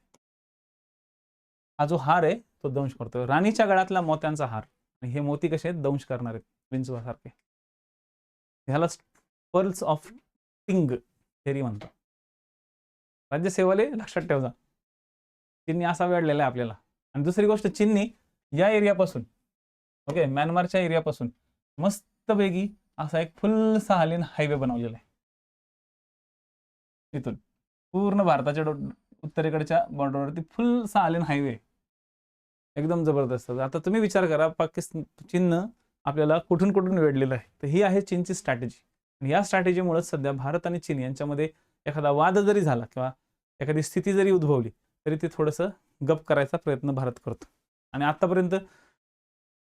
हा जो हार आहे तो दंश करतो. राणीच्या गळ्यातला मोत्यांचा हार, आणि हे मोती कसे आहेत, दंश करणारे विंचवासारखे. ह्यालाच पर्ल्स ऑफ टिंग थेरी म्हणतात. राज्यसेवाले लक्षात ठेवा, चीननी असा वेळलेला आहे आपल्याला. आणि दुसरी गोष्ट, चीननी या एरियापासून ओके म्यानमारच्या एरियापासून मस्तपैकी असा एक फुल 6 लेन हायवे बनवलेला आहे. इथून पूर्ण भारताच्या उत्तरेकडच्या बॉर्डरवरती फुल 6 लेन हायवे, एकदम जबरदस्त. आता तुम्ही विचार करा, चीननं आपल्याला कुठून कुठून वेढलेलं आहे. तर ही आहे चीनची स्ट्रॅटेजी. आणि या स्ट्रॅटेजीमुळे सध्या भारत आणि चीन यांच्यामध्ये एखादा वाद जरी झाला किंवा एखादी स्थिती जरी उद्भवली तरी ते थोडंसं गप करायचा प्रयत्न भारत करतो. आणि आतापर्यंत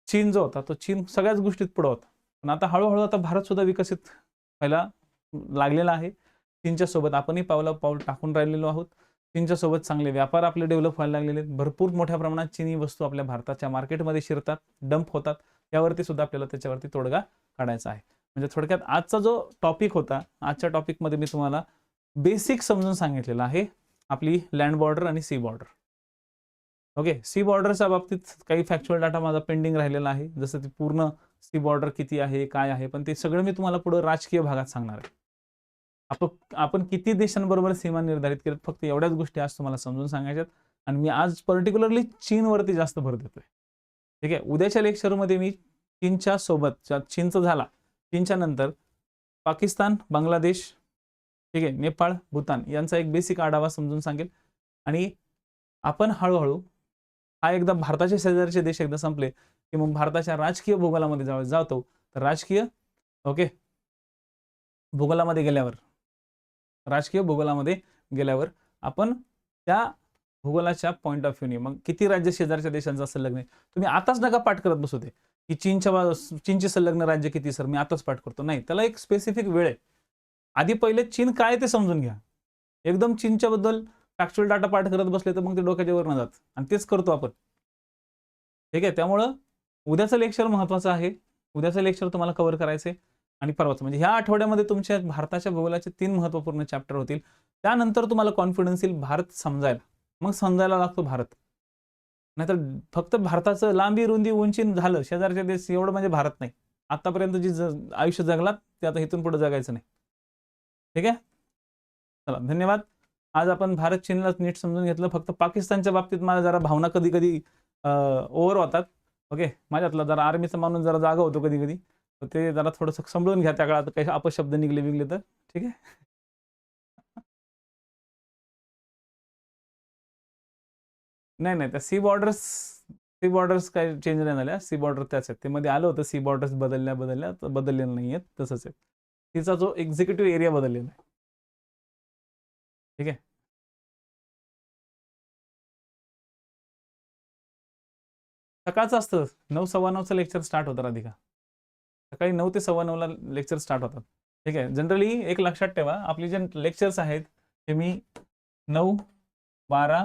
चीन जो होता तो चीन सगळ्याच गोष्टीत पुढे होता, पण आता हळूहळू आता भारत सुद्धा विकसित व्हायला लागलेला आहे. चीनच्या सोबत आपणही पाऊल टाकून राहिलेलो आहोत. चीनच्या सोबत चांगले व्यापार आपले डेव्हलप व्हायला लागलेले आहेत. भरपूर मोठ्या प्रमाणात चीनी वस्तू आपल्या भारताच्या मार्केटमध्ये शिरतात, डंप होतात. यावरती सुद्धा आपल्याला त्याच्यावरती तोडगा काढायचा आहे. म्हणजे थोडक्यात आजचा जो टॉपिक होता, आजच्या टॉपिकमध्ये मी तुम्हाला बेसिक समजून सांगितलेलं आहे, आपली लँड बॉर्डर आणि सी बॉर्डर. ओके, सी बॉर्डरच्या बाबतीत काही फॅक्च्युअल डाटा माझा पेंडिंग राहिलेला आहे, जसं ती पूर्ण सी बॉर्डर किती आहे, काय आहे, पण ते सगळं मी तुम्हाला पुढे राजकीय भागात सांगणार आहे. आपण किती देशांबरोबर सीमा निर्धारित केल्यात, फक्त एवढ्याच गोष्टी आज तुम्हाला समजून सांगायच्यात. आणि मी आज पर्टिक्युलरली चीनवरती जास्त भर देतोय. ठीक आहे, उद्याच्या लेक्चरमध्ये मी चीनच्या सोबत, चीनचं झाला, चीनच्या नंतर पाकिस्तान, बांगलादेश, ठीक आहे, नेपाळ, भूतान यांचा एक बेसिक आढावा समजून सांगेल. आणि आपण हळूहळू हा एकदा भारताच्या शेजारचे देश एकदा संपले की मग भारताच्या राजकीय भूगोलामध्ये जातो. तर राजकीय ओके भूगोलामध्ये गेल्यावर आपण त्या भूगोलाच्या पॉईंट ऑफ व्ह्यूने मग किती राज्य शेजारच्या देशांचा संलग्न आहे, तुम्ही आताच नका पाठ करत बसू दे की चीनचे संलग्न राज्य किती सर, मी आताच पाठ करतो. नाही, त्याला एक स्पेसिफिक वेळ आहे. आधी पहिले चीन काय ते समजून घ्या. एकदम चीनच्या बद्दल फॅक्च्युअल डाटा पाठ करत बसले तर मग ते डोक्याच्या वर न जात, आणि तेच करतो आपण. ठीक आहे, त्यामुळं उद्याचं लेक्चर महत्त्वाचं आहे. उद्याचं लेक्चर तुम्हाला कव्हर करायचं आहे आणि परवाचं म्हणजे ह्या आठवड्यामध्ये तुमच्या भारताच्या भूगोलाचे 3 महत्त्वपूर्ण चॅप्टर होतील. त्यानंतर तुम्हाला कॉन्फिडन्स येईल भारत समजायला. मग समजायला लागतो भारत. नाहीतर फक्त भारताचं लांबी, रुंदी, उंची झालं, शेजारचे देश एवढं म्हणजे भारत नाही. आतापर्यंत जी आयुष्य जगलात ते आता इथून पुढे जगायचं नाही. ठीक आहे? चला धन्यवाद. आज आपण भारत चीनला नीट समजून घेतलं. फक्त पाकिस्तानच्या बाबतीत मला जरा भावना कधी-कधी ओव्हर होतात. ओके. माझ्यातला जरा आर्मीचा माणूस जरा जागा होतो कधी-कधी. तर ते जरा थोडंसं समजून घ्या त्या काळात काही अपशब्द निघले-बिघले तर. ठीक आहे? नाही, नाही. त्या सी बॉर्डर्स काही चेंज नाही झाल्या. सी बॉर्डर त्याच आहेत. ते मध्ये आलं होतं सी बॉर्डर्स बदलल्या तर बदललेल्या नाहीयेत. तसंच आहे. तिचा जो एक्झिक्युटिव्ह एरिया बदललेला आहे. ठीक आहे? सकाळचं असतं. 9, 9:15चं लेक्चर स्टार्ट होतं राधिका. सकाळी 9 ते 9:15ला लेक्चर स्टार्ट होतात. ठीक आहे. जनरली एक लक्षात ठेवा, आपले जे लेक्चर्स आहेत ते मी 9, 12,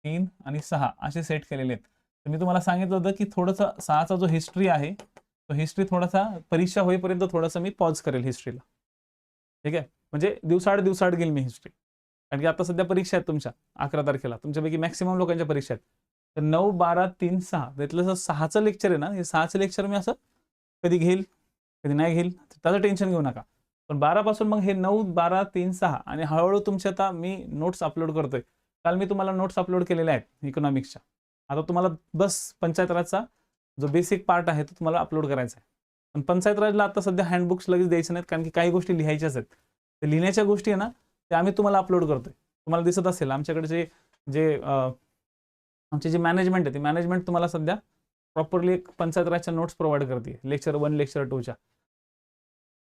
3 आणि 6 असे सेट केलेले आहेत. तर मी तुम्हाला सांगितलं होतं की थोडंसं 6चा जो हिस्ट्री आहे, तो हिस्ट्री थोडासा परीक्षा होईपर्यंत थोडंसं मी पॉज करेल हिस्ट्रीला. ठीक आहे. म्हणजे दिवसाआड घेईल मी हिस्ट्री. कारण की आता सध्या परीक्षा आहेत तुमच्या 11 तारखेला. तुमच्यापैकी मॅक्सिमम लोकांच्या परीक्षा आहेत. तर 9, 12, 3, 6 त्यातलं 6चं लेक्चर आहे ना, हे 6चं लेक्चर मी असं कधी घेईल, कधी नाही घेईल, त्याचं टेन्शन घेऊ नका. पण 12 पासून मग हे 9, 12, 3, 6 आणि हळूहळू तुमच्या आता मी नोट्स अपलोड करतोय. काल मी तुम्हाला नोट्स अपलोड केलेल्या आहेत इकॉनॉमिक्सच्या. आता तुम्हाला बस पंचायत राजचा जो बेसिक पार्ट आहे तो तुम्हाला अपलोड करायचा आहे. पण पंचायत राजला आता सध्या हँडबुक्स लगेच द्यायचे नाहीत, कारण की काही गोष्टी लिहायच्याच आहेत. तर लिहिण्याच्या गोष्टी आहे ना, त्या आम्ही तुम्हाला अपलोड करतोय. तुम्हाला दिसत असेल आमच्याकडे जे आमची जी मॅनेजमेंट आहे ती मॅनेजमेंट तुम्हाला सध्या प्रॉपरली एक पंचायत राजच्या नोट्स प्रोव्हाइड करते. लेक्चर 1, लेक्चर 2च्या.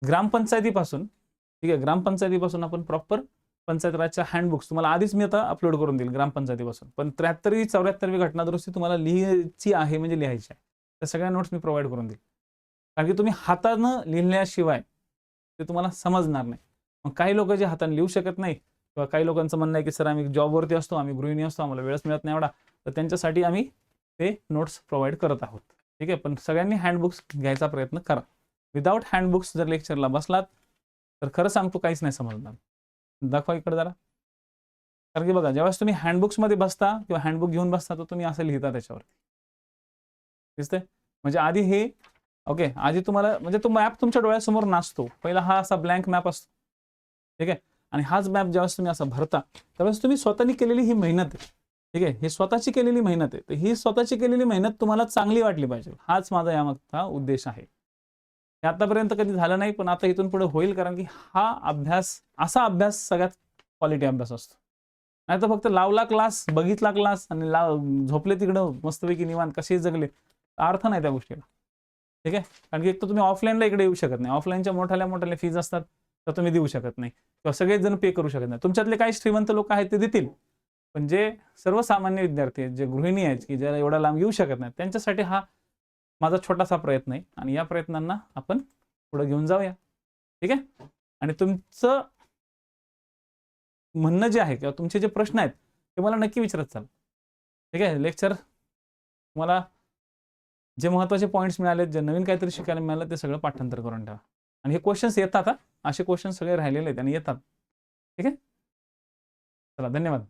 ग्रामपंचायतीपासून ठीक आहे, ग्रामपंचायतीपासून आपण प्रॉपर पंचायत राजच्या हँडबुक्स तुम्हाला आधीच मी आता अपलोड करून देईल ग्रामपंचायतीपासून. पण 73वी 74वी घटना दुरुस्ती तुम्हाला लिहायची आहे म्हणजे लिहायची आहे. त्या सगळ्या नोट्स मी प्रोव्हाइड करून देईल. कारण की तुम्ही हातानं लिहिल्याशिवाय ते तुम्हाला समजणार नाही. मग काही लोक जे हाताने लिहू शकत नाही किंवा काही लोकांचं म्हणणं आहे की सर आम्ही जॉबवरती असतो, आम्ही गृहिणी असतो, आम्हाला वेळच मिळत नाही एवढा, तर त्यांच्यासाठी आम्ही ते नोट्स प्रोव्हाइड करत आहोत. ठीक आहे. पण सगळ्यांनी हँडबुक्स घ्यायचा प्रयत्न करा. विदाऊट हँडबुक्स जर लेक्चरला बसलात तर खरं सांगतो काहीच नाही समजणार. दाखवा इकडे जरा. कारण की बघा ज्यावेळेस तुम्ही हँडबुक्समध्ये बसता किंवा हँडबुक घेऊन बसता तर तुम्ही असं लिहिता त्याच्यावरती. दिसतंय? म्हणजे आधी हे ओके, आधी तुम्हाला म्हणजे तो मॅप तुमच्या डोळ्यासमोर नाचतो. पहिला हा असा ब्लँक मॅप असतो. ठीक आहे. आणि हाच मॅप ज्यावेळेस तुम्ही असा भरता त्यावेळेस तुम्ही स्वतःनी केलेली ही मेहनत आहे. ठीक आहे. ही स्वतःची केलेली मेहनत आहे. तर ही स्वतःची केलेली मेहनत तुम्हाला चांगली वाटली पाहिजे. हाच माझा यामागचा उद्देश आहे. हे आतापर्यंत कधी झालं नाही, पण आता इथून पुढे होईल, कारण की हा अभ्यास असा अभ्यास सगळ्यात क्वालिटी अभ्यास असतो. नाही तर फक्त लावला क्लास, बघितला क्लास आणि झोपले तिकडं मस्तपैकी निवांत कसे जगले, अर्थ नाही त्या गोष्टीला. ठीक आहे. कारण की एक तर तुम्ही ऑफलाईनला इकडे येऊ शकत नाही. ऑफलाईनच्या मोठ्या फीज असतात तर तुम्ही देऊ शकत नाही किंवा सगळेच जण पे करू शकत नाही. तुमच्यातले काही श्रीमंत लोक आहेत ते देतील, पण जे सर्वसामान्य विद्यार्थी आहेत, जे गृहिणी आहेत की ज्याला एवढा लांब येऊ शकत नाही, त्यांच्यासाठी हा माझा छोटासा प्रयत्न आहे आणि या प्रयत्नांना आपण पुढे घेऊन जाऊया. ठीक आहे. आणि तुमचं म्हणणं जे आहे किंवा तुमचे जे प्रश्न आहेत ते मला नक्की विचारत चाल. ठीक आहे. लेक्चर तुम्हाला जे महत्त्वाचे पॉईंट्स मिळाले, जे नवीन काहीतरी शिकायला मिळालं ते सगळं पाठांतर करून ठेवा. आणि हे क्वेश्चन्स येतात, असे क्वेश्चन्स सगळे राहिलेले आहेत आणि येतात. ठीक आहे. चला धन्यवाद.